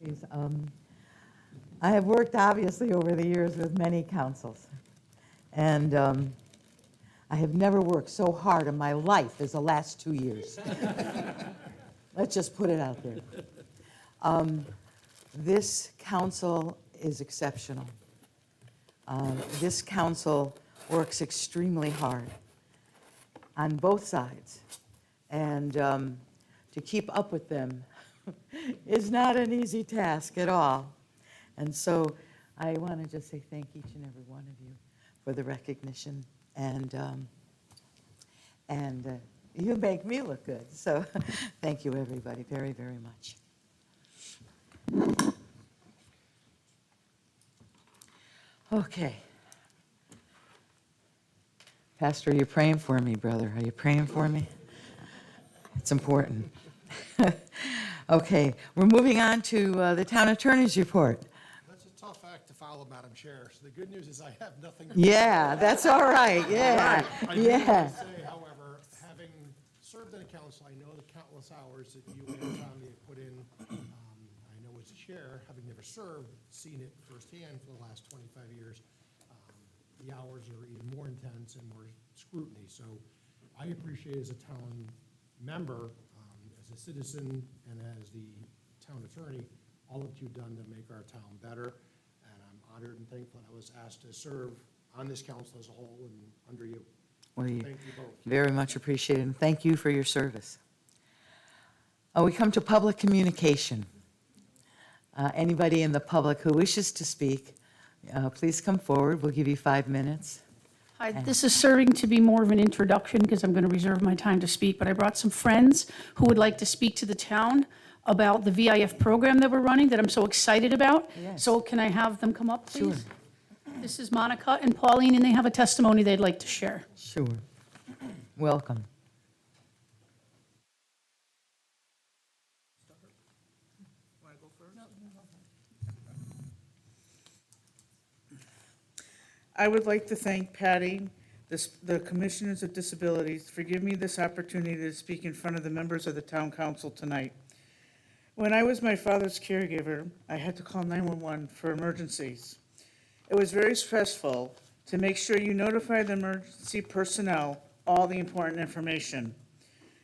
Please, I have worked obviously over the years with many councils, and I have never worked so hard in my life as the last 2 years. Let's just put it out there. This council is exceptional. This council works extremely hard on both sides, and to keep up with them is not an easy task at all. And so I want to just say thank each and every one of you for the recognition, and you make me look good. So thank you, everybody, very, very much. Okay. Pastor, are you praying for me, brother? Are you praying for me? It's important. Okay, we're moving on to the town attorney's report.
That's a tough act to follow, Madam Chair. So the good news is I have nothing.
Yeah, that's all right, yeah,
I do want
yeah.
to say, however, having served in a council, I know the countless hours that you and Tommy have put in. I know as a chair, having never served, seen it firsthand for the last 25 years, the hours are even more intense and more scrutiny. So I appreciate as a town member, as a citizen, and as the town attorney, all that you've done to make our town better. And I'm honored and thankful that I was asked to serve on this council as a whole and under you.
Well, you
Thank you both.
very much appreciated, and thank you for your service. We come to public communication. Anybody in the public who wishes to speak, please come forward. We'll give you 5 minutes.
Hi, this is serving to be more of an introduction because I'm going to reserve my time to speak, but I brought some friends who would like to speak to the town about the VIF program that we're running that I'm so excited about.
Yes.
So can I have them come up, please?
Sure.
This is Monica and Pauline, and they have a testimony they'd like to share.
Sure. Welcome.
I would like to thank Patty, the Commissioners of Disabilities, for giving me this opportunity to speak in front of the members of the Town Council tonight. When I was my father's caregiver, I had to call 911 for emergencies. It was very stressful to make sure you notify the emergency personnel all the important information.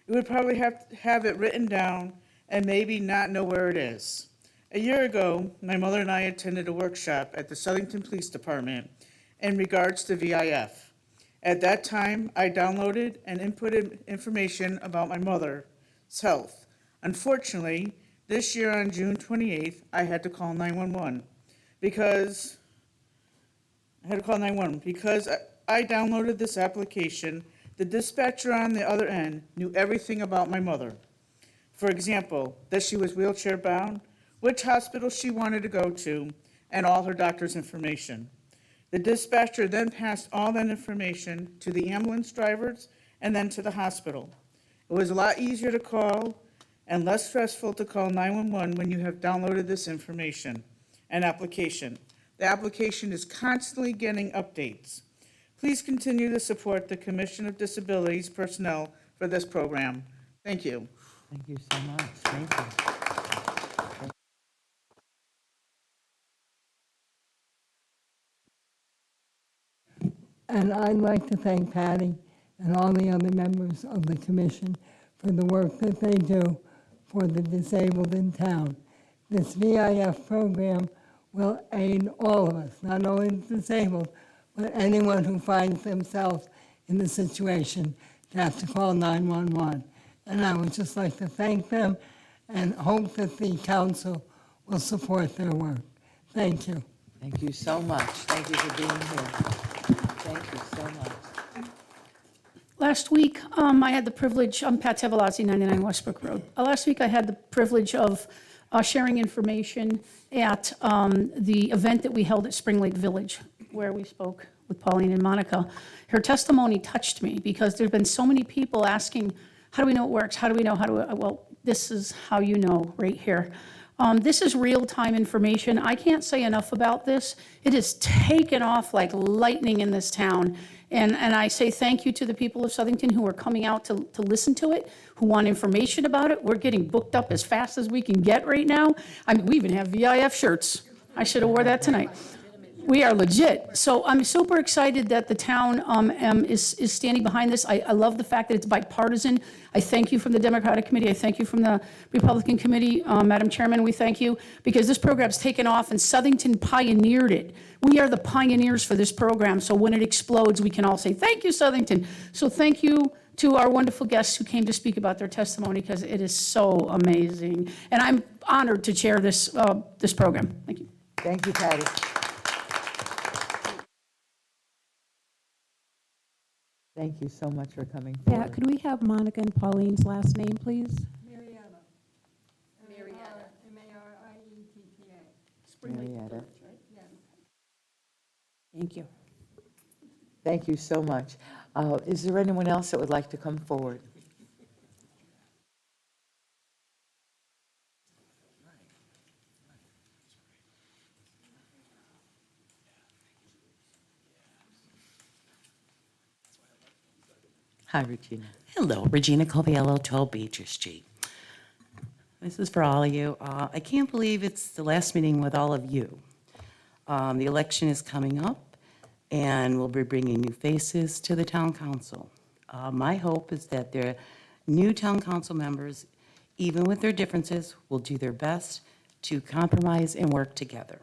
You would probably have it written down and maybe not know where it is. A year ago, my mother and I attended a workshop at the Southington Police Department in regards to VIF. At that time, I downloaded and inputted information about my mother's health. Unfortunately, this year on June 28th, I had to call 911 because I downloaded this application. The dispatcher on the other end knew everything about my mother. For example, that she was wheelchair bound, which hospital she wanted to go to, and all her doctor's information. The dispatcher then passed all that information to the ambulance drivers and then to the hospital. It was a lot easier to call and less stressful to call 911 when you have downloaded this information and application. The application is constantly getting updates. Please continue to support the Commission of Disabilities personnel for this program. Thank you.
Thank you so much. Thank you.
And I'd like to thank Patty and all the other members of the commission for the work that they do for the disabled in town. This VIF program will aid all of us, not only the disabled, but anyone who finds themselves in the situation to have to call 911. And I would just like to thank them and hope that the council will support their work. Thank you.
Thank you so much. Thank you for being here. Thank you so much.
Last week, I had the privilege, I'm Pat Tevelazzi, 99 Westbrook Road. Last week, I had the privilege of sharing information at the event that we held at Spring Lake Village, where we spoke with Pauline and Monica. Her testimony touched me because there've been so many people asking, how do we know it works? How do we know? Well, this is how you know right here. This is real-time information. I can't say enough about this. It has taken off like lightning in this town. And I say thank you to the people of Southington who are coming out to listen to it, who want information about it. We're getting booked up as fast as we can get right now. I mean, we even have VIF shirts. I should have wore that tonight. We are legit. So I'm super excited that the town is standing behind this. I love the fact that it's bipartisan. I thank you from the Democratic Committee. I thank you from the Republican Committee. Madam Chairman, we thank you because this program's taken off and Southington pioneered it. We are the pioneers for this program. So when it explodes, we can all say, thank you, Southington. So thank you to our wonderful guests who came to speak about their testimony because it is so amazing. And I'm honored to chair this program. Thank you.
Thank you, Patty. Thank you so much for coming
Pat,
forward.
could we have Monica and Pauline's last name, please?
Marietta. M-A-R-I-E-T-T-A.
Marietta.
Yes.
Thank you.
Thank you so much. Is there anyone else that would like to come forward? Hi, Regina.
Hello, Regina Coviello, 12 Beecher Street. This is for all of you. I can't believe it's the last meeting with all of you. The election is coming up, and we'll be bringing new faces to the town council. My hope is that the new town council members, even with their differences, will do their best to compromise and work together.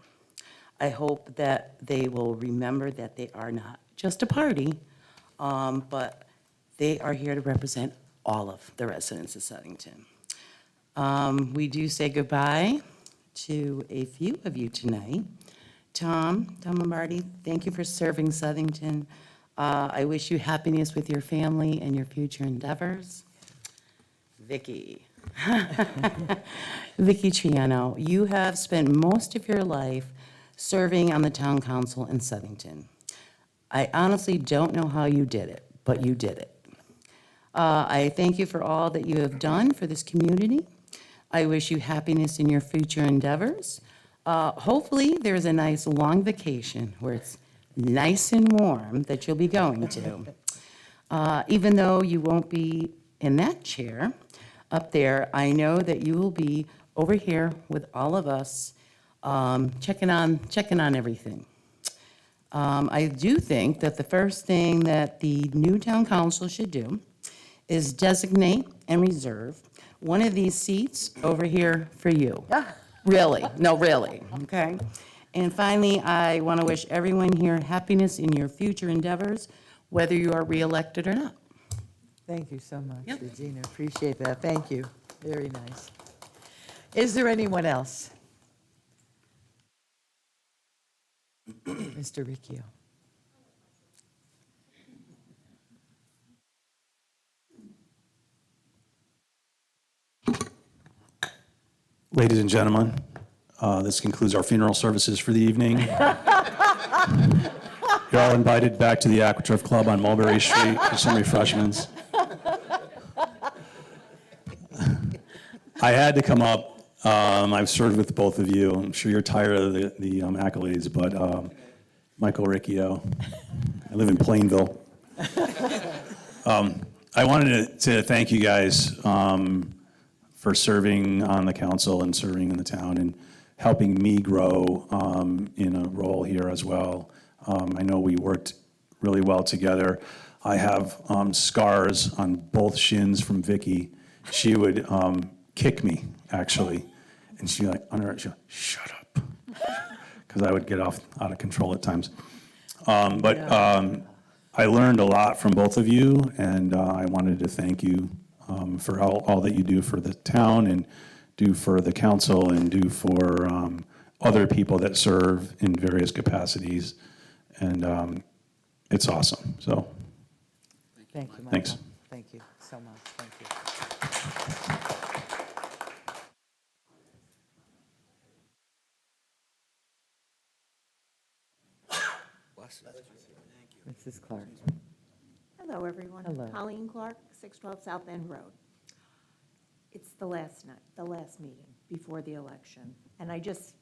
I hope that they will remember that they are not just a party, but they are here to represent all of the residents of Southington. We do say goodbye to a few of you tonight. Tom Lombardi, thank you for serving Southington. I wish you happiness with your family and your future endeavors. Vicky. Vicky Triano, you have spent most of your life serving on the town council in Southington. I honestly don't know how you did it, but you did it. I thank you for all that you have done for this community. I wish you happiness in your future endeavors. Hopefully, there's a nice long vacation where it's nice and warm that you'll be going to. Even though you won't be in that chair up there, I know that you will be over here with all of us, checking on everything. I do think that the first thing that the new town council should do is designate and reserve one of these seats over here for you. Really, no, really, okay? And finally, I want to wish everyone here happiness in your future endeavors, whether you are reelected or not.
Thank you so much,
Yep.
Regina. Appreciate that. Thank you. Very nice. Is there anyone else? Mr. Ricchio.
Ladies and gentlemen, this concludes our funeral services for the evening. You're all invited back to the Aquaturf Club on Mulberry Street for some refreshments. I had to come up. I've served with both of you. I'm sure you're tired of the accolades, but Michael Ricchio, I live in Plainville. I wanted to thank you guys for serving on the council and serving in the town and helping me grow in a role here as well. I know we worked really well together. I have scars on both shins from Vicky. She would kick me, actually, and she'd go, shut up, because I would get out of control at times. I learned a lot from both of you, and I wanted to thank you for all that you do for the town and do for the council and do for other people that serve in various capacities. And it's awesome, so.
Thank you, Michael.
Thanks.
Thank you so much. Thank you. Mrs. Clark.
Hello, everyone.
Hello.
Colleen Clark, 612 South End Road. It's the last night, the last meeting before the election. And I just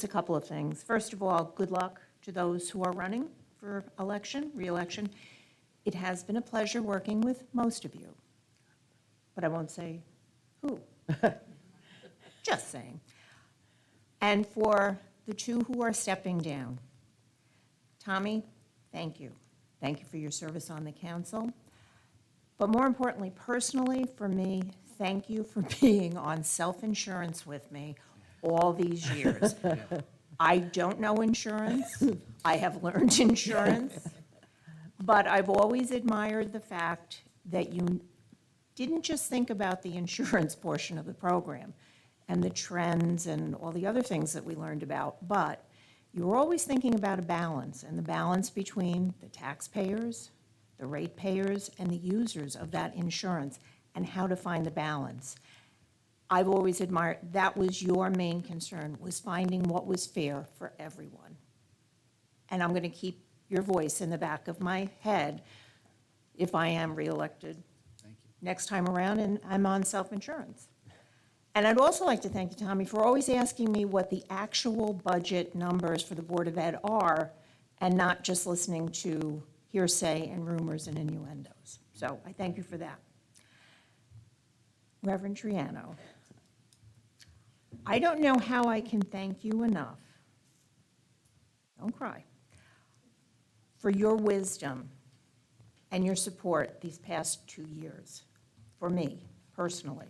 a couple of things. First of all, good luck to those who are running for election, re-election. It has been a pleasure working with most of you, but I won't say who. Just saying. And for the two who are stepping down, Tommy, thank you. Thank you for your service on the council. But more importantly, personally, for me, thank you for being on self-insurance with me all these years. I don't know insurance. I have learned insurance. But I've always admired the fact that you didn't just think about the insurance portion of the program and the trends and all the other things that we learned about, but you were always thinking about a balance, and the balance between the taxpayers, the ratepayers and the users of that insurance, and how to find the balance. I've always admired, that was your main concern, was finding what was fair for everyone. And I'm going to keep your voice in the back of my head if I am reelected next time around and I'm on self-insurance. And I'd also like to thank you, Tommy, for always asking me what the actual budget numbers for the Board of Ed are, and not just listening to hearsay and rumors and innuendos. So I thank you for that. Reverend Triano, I don't know how I can thank you enough, don't cry, for your wisdom and your support these past 2 years, for me personally.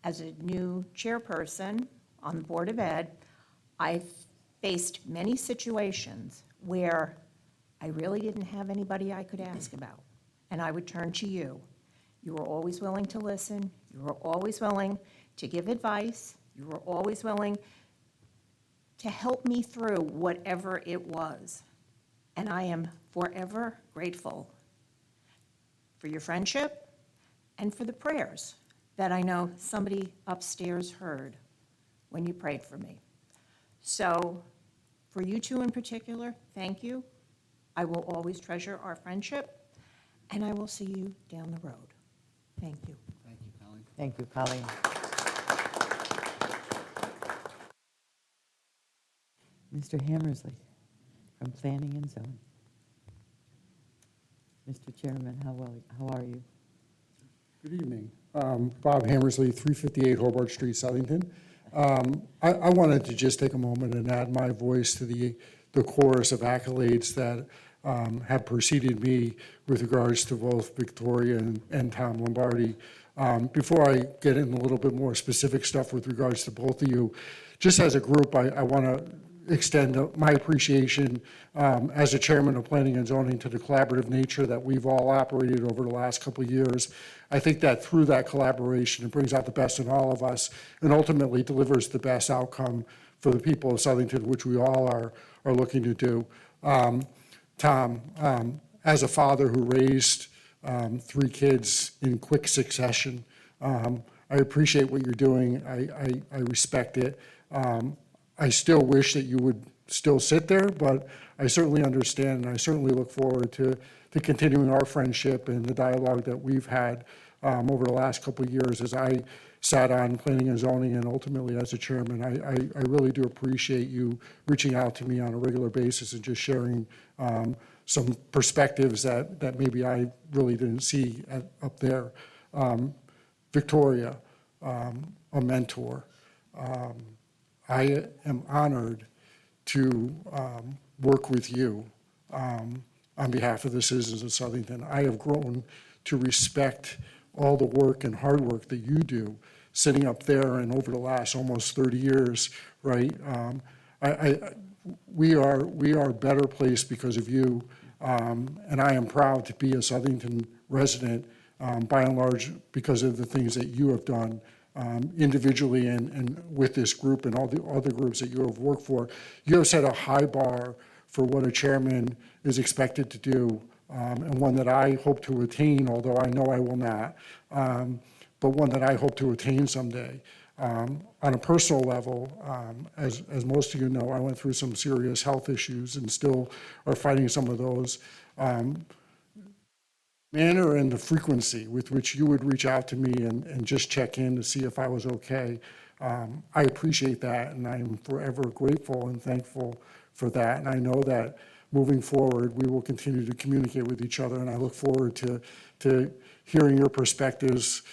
As a new chairperson on the Board of Ed, I've faced many situations where I really didn't have anybody I could ask about, and I would turn to you. You were always willing to listen. You were always willing to give advice. You were always willing to help me through whatever it was. And I am forever grateful for your friendship and for the prayers that I know somebody upstairs heard when you prayed for me. So for you two in particular, thank you. I will always treasure our friendship, and I will see you down the road. Thank you.
Thank you, Colleen.
Thank you, Colleen. Mr. Hammersley from Planning and Zoning. Mr. Chairman, how are you?
Good evening. Bob Hammersley, 358 Hobart Street, Southington. I wanted to just take a moment and add my voice to the chorus of accolades that have preceded me with regards to both Victoria and Tom Lombardi. Before I get into a little bit more specific stuff with regards to both of you, just as a group, I want to extend my appreciation as a chairman of Planning and Zoning to the collaborative nature that we've all operated over the last couple of years. I think that through that collaboration, it brings out the best in all of us and ultimately delivers the best outcome for the people of Southington, which we all are looking to do. Tom, as a father who raised 3 kids in quick succession, I appreciate what you're doing. I respect it. I still wish that you would still sit there, but I certainly understand, and I certainly look forward to continuing our friendship and the dialogue that we've had over the last couple of years as I sat on Planning and Zoning and ultimately as a chairman. I really do appreciate you reaching out to me on a regular basis and just sharing some perspectives that maybe I really didn't see up there. Victoria, a mentor. I am honored to work with you on behalf of the citizens of Southington. I have grown to respect all the work and hard work that you do sitting up there and over the last almost 30 years, right? We are better placed because of you, and I am proud to be a Southington resident by and large because of the things that you have done individually and with this group and all the other groups that you have worked for. You have set a high bar for what a chairman is expected to do, and one that I hope to attain, although I know I will not, but one that I hope to attain someday. On a personal level, as most of you know, I went through some serious health issues and still are fighting some of those. Manner and the frequency with which you would reach out to me and just check in to see if I was okay, I appreciate that, and I am forever grateful and thankful for that. And I know that moving forward, we will continue to communicate with each other, and I look forward to hearing your perspectives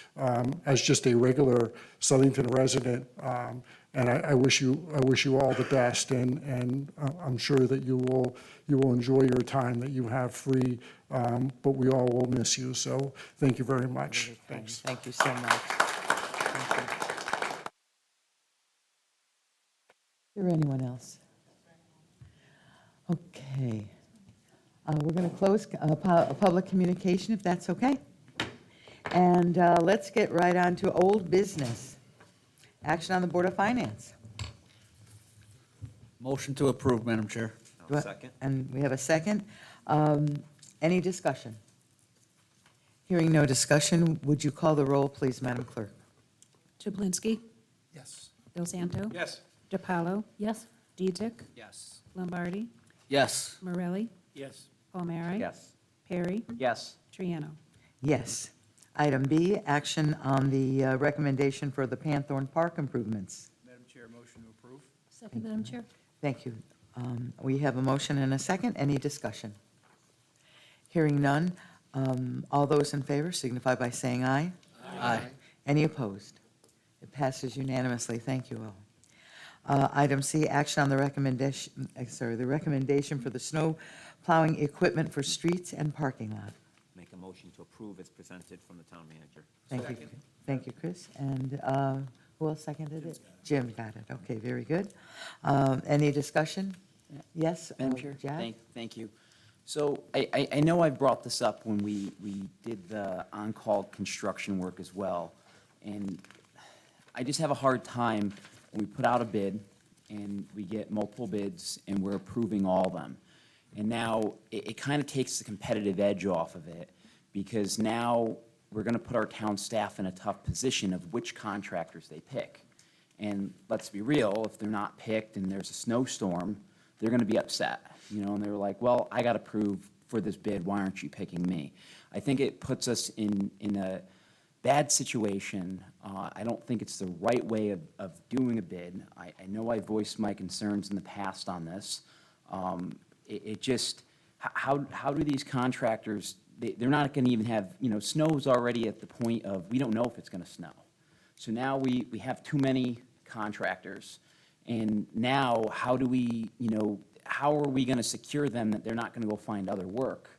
as just a regular Southington resident. And I wish you all the best, and I'm sure that you will enjoy your time that you have free, but we all will miss you. So thank you very much. Thanks.
Thank you so much. Thank you. Is there anyone else? Okay. We're going to close public communication, if that's okay. And let's get right on to old business. Action on the Board of Finance.
Motion to approve, Madam Chair.
Second.
And we have a second. Any discussion? Hearing no discussion, would you call the roll, please, Madam Clerk?
Chaplinsky.
Yes.
Del Santo.
Yes.
DiPaolo.
Yes?
Dedzek.
Yes.
Lombardi.
Yes.
Morelli.
Yes.
Palmieri.
Yes.
Perry.
Yes.
Triano.
Yes. Item B, action on the recommendation for the Panthorn Park improvements.
Madam Chair, motion to approve?
Second, Madam Chair?
Thank you. We have a motion and a second. Any discussion? Hearing none. All those in favor signify by saying aye.
Aye.
Any opposed? It passes unanimously. Thank you all. Item C, action on the recommendation for the snow plowing equipment for streets and parking lot.
Make a motion to approve as presented from the town manager.
Thank you. Thank you, Chris. And who else seconded it? Jim got it. Okay, very good. Any discussion? Yes?
Madam Chair?
Jack?
Thank you. So I know I brought this up when we did the on-call construction work as well. And I just have a hard time when we put out a bid and we get multiple bids and we're approving all of them. And now it kind of takes the competitive edge off of it, because now we're going to put our town staff in a tough position of which contractors they pick. And let's be real, if they're not picked and there's a snowstorm, they're going to be upset, and they're like, well, I got approved for this bid, why aren't you picking me? I think it puts us in a bad situation. I don't think it's the right way of doing a bid. I know I voiced my concerns in the past on this. It just, how do these contractors, they're not going to even have, snow's already at the point of, we don't know if it's going to snow. So now we have too many contractors. And now how do we, how are we going to secure them that they're not going to go find other work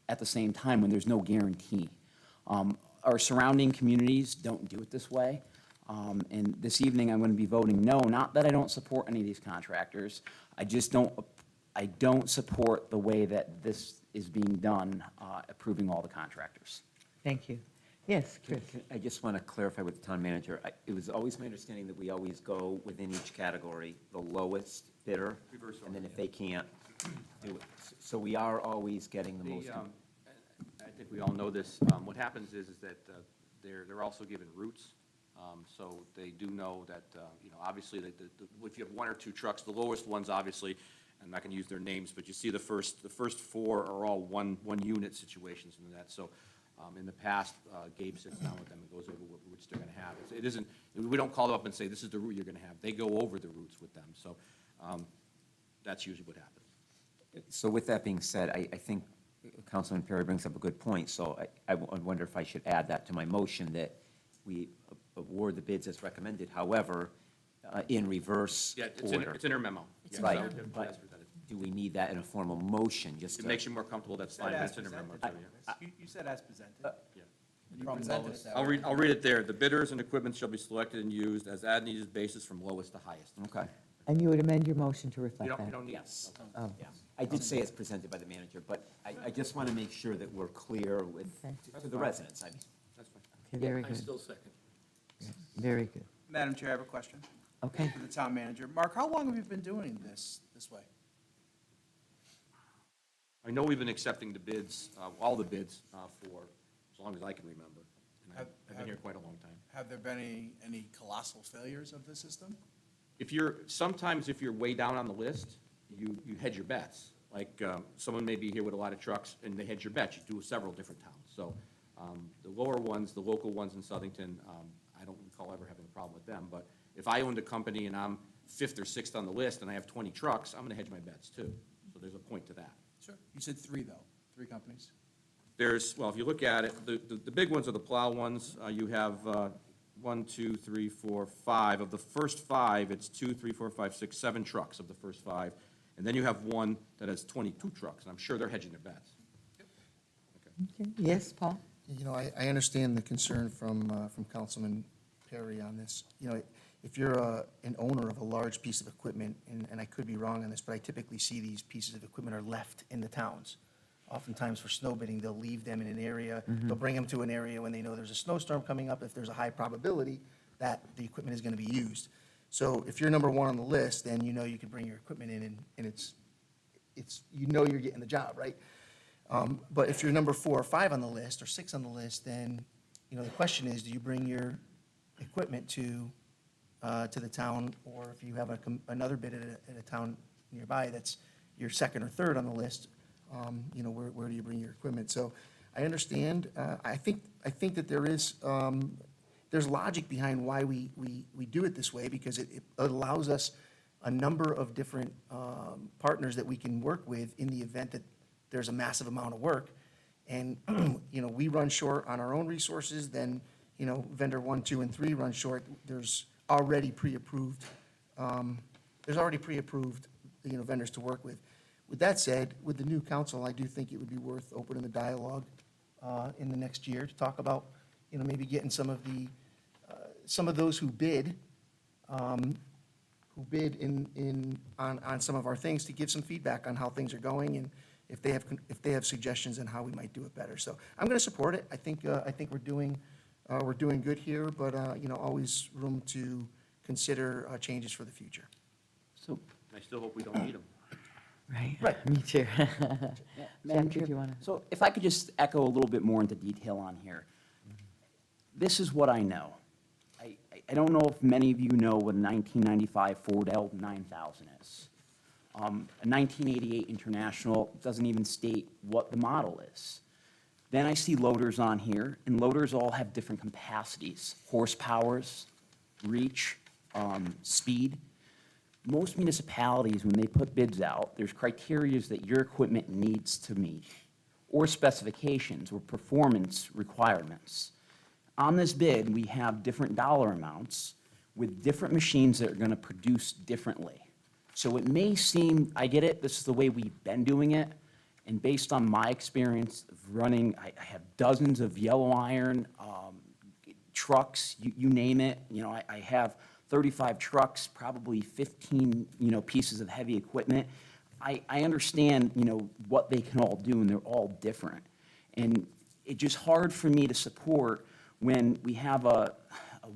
at the same time when there's no guarantee? Our surrounding communities don't do it this way. And this evening, I'm going to be voting no, not that I don't support any of these contractors. I just I don't support the way that this is being done, approving all the contractors.
Thank you. Yes, Chris?
I just want to clarify with the town manager. It was always my understanding that we always go within each category, the lowest bidder, and then if they can't do it. So we are always getting the most.
I think we all know this. What happens is that they're also given routes. So they do know that, obviously, if you have one or two trucks, the lowest ones, obviously, I'm not going to use their names, but you see the first four are all one unit situations and that. So in the past, Gabe sits down with them and goes over what routes they're going to have. It isn't, we don't call them up and say, this is the route you're going to have. They go over the routes with them. So that's usually what happens.
So with that being said, I think Councilman Perry brings up a good point. So I wonder if I should add that to my motion, that we award the bids as recommended, however, in reverse
Yeah,
order.
it's in her memo.
It's
Yeah,
Right,
so,
but
as presented.
do we need that in a formal motion, just
It
to?
makes you more comfortable, that's fine, that's in her memo. too, yeah.
You said as presented.
Yeah.
You presented it that
I'll
way.
read it there. The bidders and equipment shall be selected and used as as-needed basis from lowest to highest.
Okay.
And you would amend your motion to
You
reflect
don't,
that?
you don't need.
Yes.
Oh.
Yeah. I did say it's presented by the manager, but I just want to make sure that we're clear with,
Okay.
to the residents, I mean.
That's fine.
Okay, very
I
good.
still second.
Very good.
Madam Chair, I have a question.
Okay.
For the town manager. Mark, how long have you been doing this way?
I know we've been accepting the bids, all the bids, for as long as I can remember. And I've been here quite a long time.
Have there been any colossal failures of the system?
Sometimes if you're way down on the list, you hedge your bets. Like, someone may be here with a lot of trucks and they hedge your bets. You do several different towns. So, the lower ones, the local ones in Southington, I don't recall ever having a problem with them. But if I owned a company and I'm 5th or 6th on the list and I have 20 trucks, I'm gonna hedge my bets too. So there's a point to that.
Sure. You said three, though, three companies?
Well, if you look at it, the big ones are the plow ones. You have 1, 2, 3, 4, 5. Of the first 5, it's 2, 3, 4, 5, 6, 7 trucks of the first 5. And then you have one that has 22 trucks, and I'm sure they're hedging their bets.
Okay. Yes, Paul?
I understand the concern from Councilman Perry on this. If you're an owner of a large piece of equipment, and I could be wrong on this, but I typically see these pieces of equipment are left in the towns. Oftentimes for snow bidding, they'll leave them in an area, they'll bring them to an area when they know there's a snowstorm coming up, if there's a high probability that the equipment is going to be used. So if you're number one on the list, then you can bring your equipment in and it's you're getting the job, right? But if you're number 4 or 5 on the list, or 6 on the list, then, you know, the question is, do you bring your equipment to the town? Or if you have another bid at a town nearby that's your 2nd or 3rd on the list, you know, where do you bring your equipment? So I understand, I think that there's logic behind why we do it this way, because it allows us a number of different partners that we can work with in the event that there's a massive amount of work. And, you know, we run short on our own resources, then, you know, vendor 1, 2, and 3 run short. There's already pre-approved, you know, vendors to work with. With that said, with the new council, I do think it would be worth opening the dialogue in the next year to talk about, you know, maybe getting some of those who bid on some of our things, to give some feedback on how things are going, and if they have suggestions on how we might do it better. So I'm going to support it. I think we're doing good here, but you know, always room to consider changes for the future.
So,
I still hope we don't need them.
Right, me too.
Madam
Jack, did
Chair,
you wanna?
so if I could just echo a little bit more into detail on here. This is what I know. I don't know if many of you know what a 1995 Ford L9000 is. A 1988 International doesn't even state what the model is. Then I see loaders on here, and loaders all have different capacities, horsepowers, reach, speed. Most municipalities, when they put bids out, there's criteria that your equipment needs to meet, or specifications or performance requirements. On this bid, we have different dollar amounts with different machines that are going to produce differently. So it may seem, I get it, this is the way we've been doing it, and based on my experience of running, I have dozens of yellow iron trucks, you name it. You know, I have 35 trucks, probably 15, you know, pieces of heavy equipment. I understand, you know, what they can all do, and they're all different. And it's just hard for me to support when we have a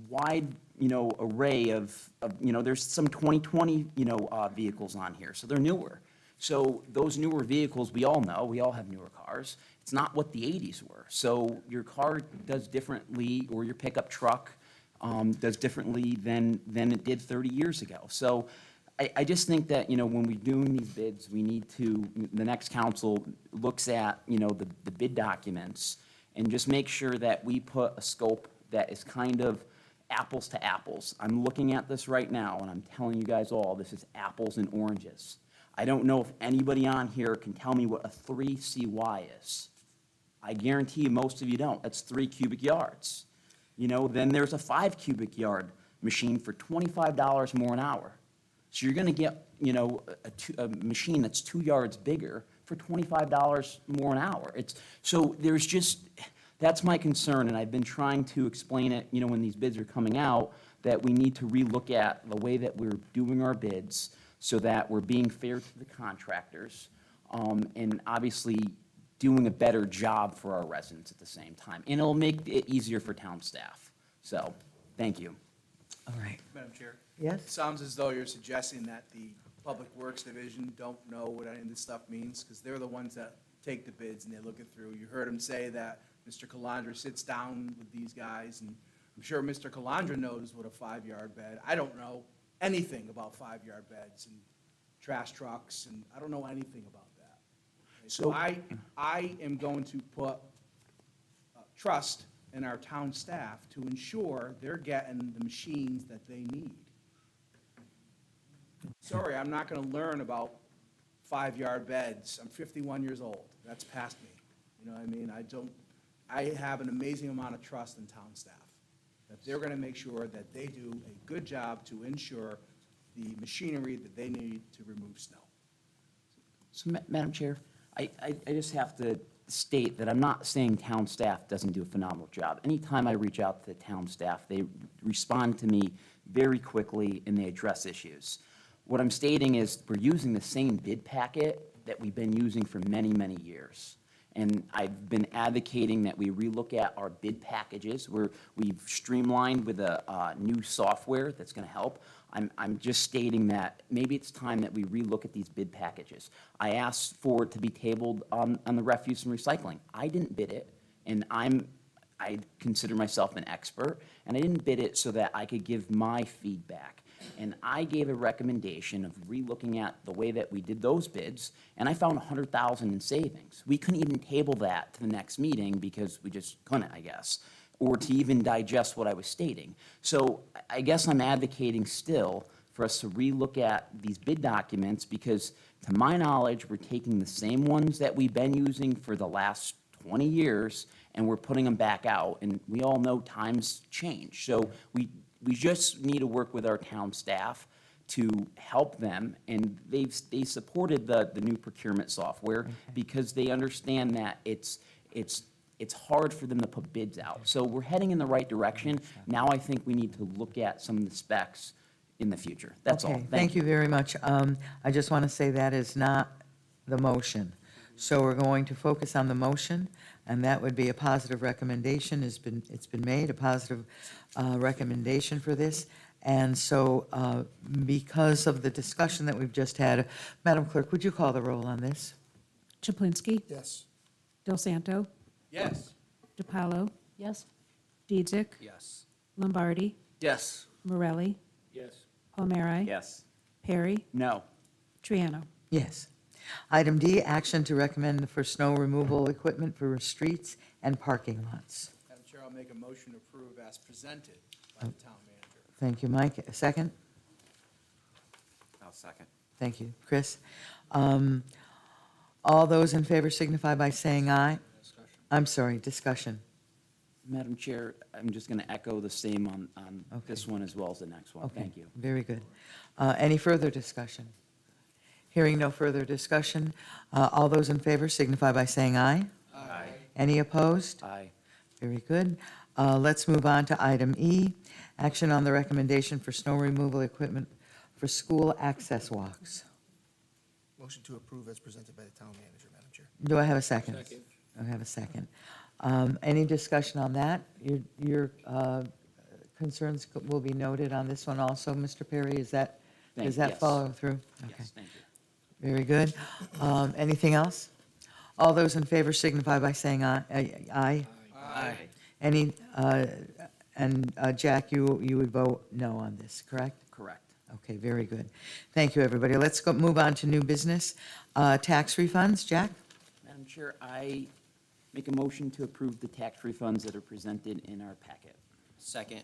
wide, you know, array of, you know, there's some 2020, you know, vehicles on here, so they're newer. So those newer vehicles, we all know, we all have newer cars. It's not what the 80s were. So your car does differently, or your pickup truck does differently than it did 30 years ago. So I just think that, you know, when we're doing these bids, we need to, the next council looks at, you know, the bid documents, and just make sure that we put a scope that is kind of apples to apples. I'm looking at this right now, and I'm telling you guys all, this is apples and oranges. I don't know if anybody on here can tell me what a 3 CY is. I guarantee you most of you don't. That's 3 cubic yards. You know, then there's a 5 cubic yard machine for $25 more an hour. So you're going to get, you know, a machine that's 2 yards bigger for $25 more an hour. So there's just, that's my concern, and I've been trying to explain it, you know, when these bids are coming out, that we need to relook at the way that we're doing our bids so that we're being fair to the contractors, and obviously doing a better job for our residents at the same time. And it'll make it easier for town staff. So, thank you.
All right.
Madam Chair?
Yes?
It sounds as though you're suggesting that the Public Works Division don't know what any of this stuff means, because they're the ones that take the bids and they look it through. You heard him say that Mr. Calandra sits down with these guys, and I'm sure Mr. Calandra knows what a 5-yard bed. I don't know anything about 5-yard beds and trash trucks, and I don't know anything about that. So I am going to put trust in our town staff to ensure they're getting the machines that they need. Sorry, I'm not gonna learn about 5-yard beds. I'm 51 years old. That's past me. You know what I mean? I have an amazing amount of trust in town staff, that they're gonna make sure that they do a good job to ensure the machinery that they need to remove snow.
So, Madam Chair, I just have to state that I'm not saying town staff doesn't do a phenomenal job. Anytime I reach out to the town staff, they respond to me very quickly and they address issues. What I'm stating is we're using the same bid packet that we've been using for many, many years. And I've been advocating that we relook at our bid packages. We've streamlined with a new software that's going to help. I'm just stating that maybe it's time that we relook at these bid packages. I asked for it to be tabled on the refuse and recycling. I didn't bid it, and I consider myself an expert, and I didn't bid it so that I could give my feedback. And I gave a recommendation of relooking at the way that we did those bids, and I found 100,000 in savings. We couldn't even table that to the next meeting because we just couldn't, I guess, or to even digest what I was stating. So I guess I'm advocating still for us to relook at these bid documents because, to my knowledge, we're taking the same ones that we've been using for the last 20 years, and we're putting them back out. And we all know times change. So we just need to work with our town staff to help them, and they supported the new procurement software because they understand that it's hard for them to put bids out. So we're heading in the right direction. Now I think we need to look at some of the specs in the future. That's all.
Okay, thank you very much. I just want to say that is not the motion. So we're going to focus on the motion, and that would be a positive recommendation. It's been made, a positive recommendation for this. And so because of the discussion that we've just had, Madam Clerk, would you call the roll on this?
Chaplinsky.
Yes.
Del Santo.
Yes.
DiPaolo.
Yes?
Dietzick.
Yes.
Lombardi.
Yes.
Morelli.
Yes.
Palmieri.
Yes.
Perry.
No.
Triano.
Yes. Item D, action to recommend for snow removal equipment for streets and parking lots.
Madam Chair, I'll make a motion to approve as presented by the town manager.
Thank you, Mike. A second?
I'll second.
Thank you. Chris? All those in favor signify by saying aye. I'm sorry, discussion.
Madam Chair, I'm just going to echo the same on this one as well as the next one.
Okay,
Thank you.
very good. Any further discussion? Hearing no further discussion, all those in favor signify by saying aye.
Aye.
Any opposed?
Aye.
Very good. Let's move on to item E, action on the recommendation for snow removal equipment for school access walks.
Motion to approve as presented by the town manager, Madam Chair.
Do I have a second?
Second.
I have a second. Any discussion on that? Your concerns will be noted on this one also, Mr. Perry, is that,
Thank-
does that
yes.
follow through? Okay.
Yes, thank you.
Very good. Anything else? All those in favor signify by saying aye. Aye.
Aye.
Any, and Jack, you would vote no on this, correct?
Correct.
Okay, very good. Thank you, everybody. Let's go, move on to new business. Tax refunds, Jack?
Madam Chair, I make a motion to approve the tax refunds that are presented in our packet.
Second.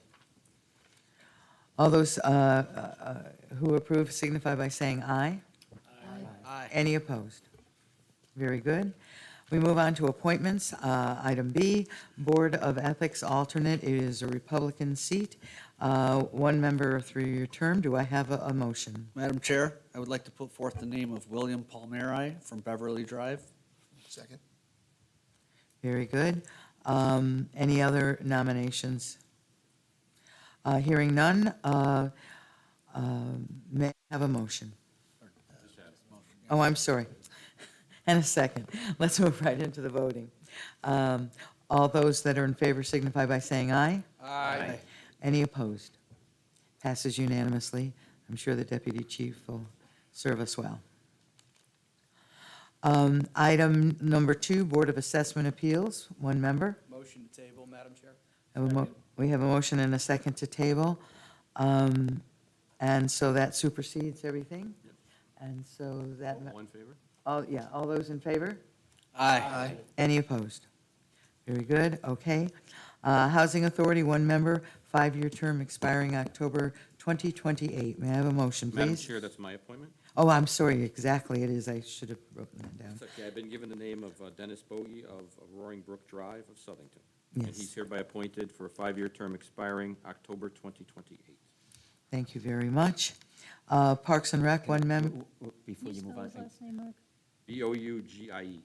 All those who approve signify by saying aye.
Aye.
Any opposed? Very good. We move on to appointments. Item B, Board of Ethics alternate. It is a Republican seat. One member, a three-year term. Do I have a motion?
Madam Chair, I would like to put forth the name of William Palmieri from Beverly Drive.
Second.
Very good. Any other nominations? Hearing none, may I have a motion? Oh, I'm sorry. And a second. Let's move right into the voting. All those that are in favor signify by saying aye.
Aye.
Any opposed? Passes unanimously. I'm sure the deputy chief will serve us well. Item number 2, Board of Assessment Appeals, one member.
Motion to table, Madam Chair.
We have a motion and a second to table. And so that supersedes everything? And so that.
All in favor?
All those in favor?
Aye.
Any opposed? Very good, okay. Housing Authority, one member, 5-year term expiring October 2028. May I have a motion,
Madam
please?
Chair, that's my appointment.
Oh, I'm sorry, exactly, it is. I should have written that down.
It's okay, I've been given the name of Dennis Bogie of Roaring Brook Drive of Southington. And
Yes.
he's hereby appointed for a 5-year term expiring October 2028.
Thank you very much. Parks and Rec, one member.
Before you move on,
Bougie.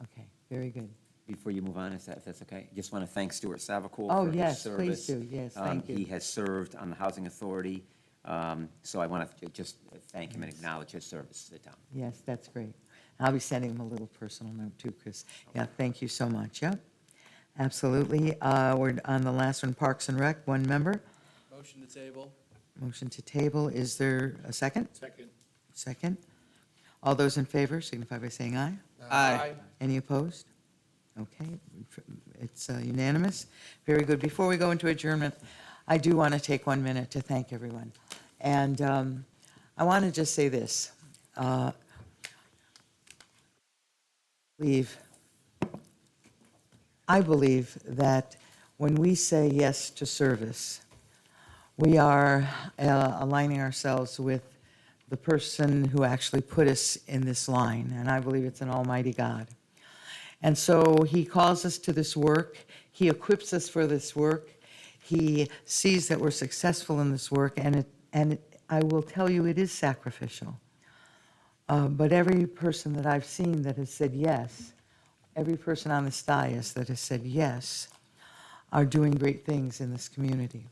Okay, very good.
before you move on, if that's okay, just want to thank Stuart Savacool
Oh,
for his
yes,
service.
please do. Yes, thank you.
He has served on the Housing Authority, so I want to just thank him and acknowledge his service to the town.
Yes, that's great. I'll be sending him a little personal note too, Chris. Yeah, thank you so much. Yep, absolutely. We're on the last one, Parks and Rec, one member.
Motion to table.
Motion to table. Is there a second?
Second.
Second. All those in favor signify by saying aye.
Aye.
Any opposed? Okay, it's unanimous. Very good. Before we go into adjournment, I do want to take 1 minute to thank everyone. And I want to just say this. I believe that when we say yes to service, we are aligning ourselves with the person who actually put us in this line, and I believe it's an almighty God. And so he calls us to this work. He equips us for this work. He sees that we're successful in this work, and I will tell you, it is sacrificial. But every person that I've seen that has said yes, every person on this dais that has said yes, are doing great things in this community.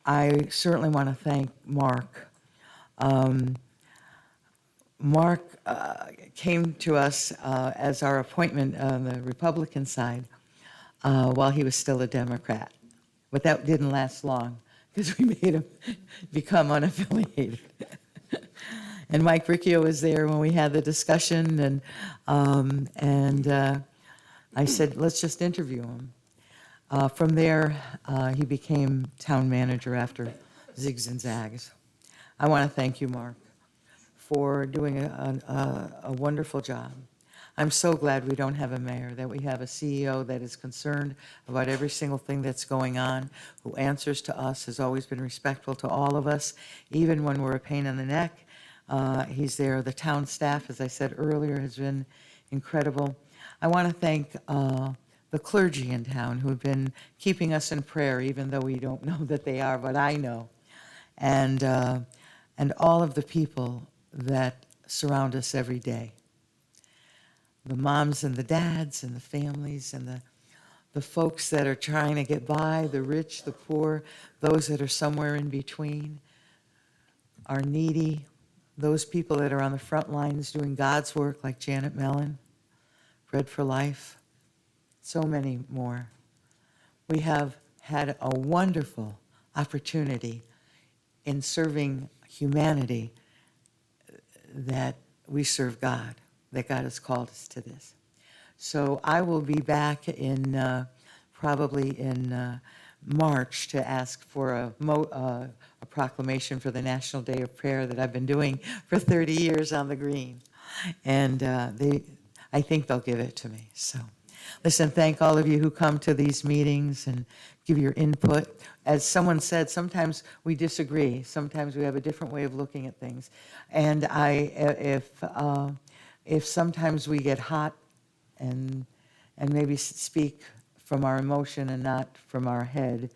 I certainly want to thank Mark. Mark came to us as our appointment on the Republican side while he was still a Democrat. But that didn't last long because we made him become unaffiliated. And Mike Riccio was there when we had the discussion, and I said, let's just interview him. From there, he became town manager after zigs and zags. I want to thank you, Mark, for doing a wonderful job. I'm so glad we don't have a mayor, that we have a CEO that is concerned about every single thing that's going on, who answers to us, has always been respectful to all of us, even when we're a pain in the neck. He's there. The town staff, as I said earlier, has been incredible. I want to thank the clergy in town who have been keeping us in prayer, even though we don't know that they are, but I know. And all of the people that surround us every day. The moms and the dads and the families and the folks that are trying to get by, the rich, the poor, those that are somewhere in between, are needy, those people that are on the front lines doing God's work like Janet Mellon, Bread for Life, so many more. We have had a wonderful opportunity in serving humanity that we serve God, that God has called us to this. So I will be back in probably in March to ask for a proclamation for the National Day of Prayer that I've been doing for 30 years on the Green. And I think they'll give it to me. So listen, thank all of you who come to these meetings and give your input. As someone said, sometimes we disagree. Sometimes we have a different way of looking at things. And if sometimes we get hot and maybe speak from our emotion and not from our head,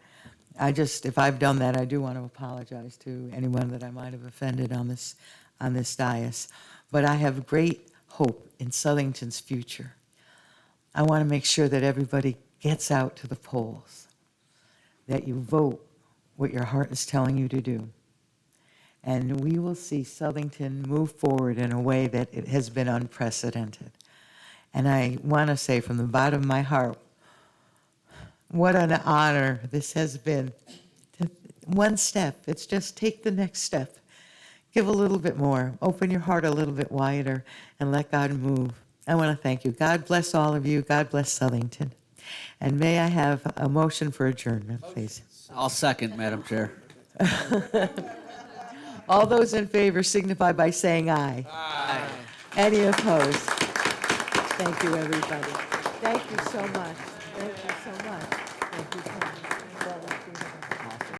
if I've done that, I do want to apologize to anyone that I might have offended on this dais. But I have great hope in Southington's future. I want to make sure that everybody gets out to the polls, that you vote what your heart is telling you to do. And we will see Southington move forward in a way that it has been unprecedented. And I want to say from the bottom of my heart, what an honor this has been. One step, it's just take the next step. Give a little bit more, open your heart a little bit wider, and let God move. I want to thank you. God bless all of you. God bless Southington. And may I have a motion for adjournment, please?
I'll second, Madam Chair.
All those in favor signify by saying aye. Aye. Any opposed? Thank you, everybody. Thank you so much.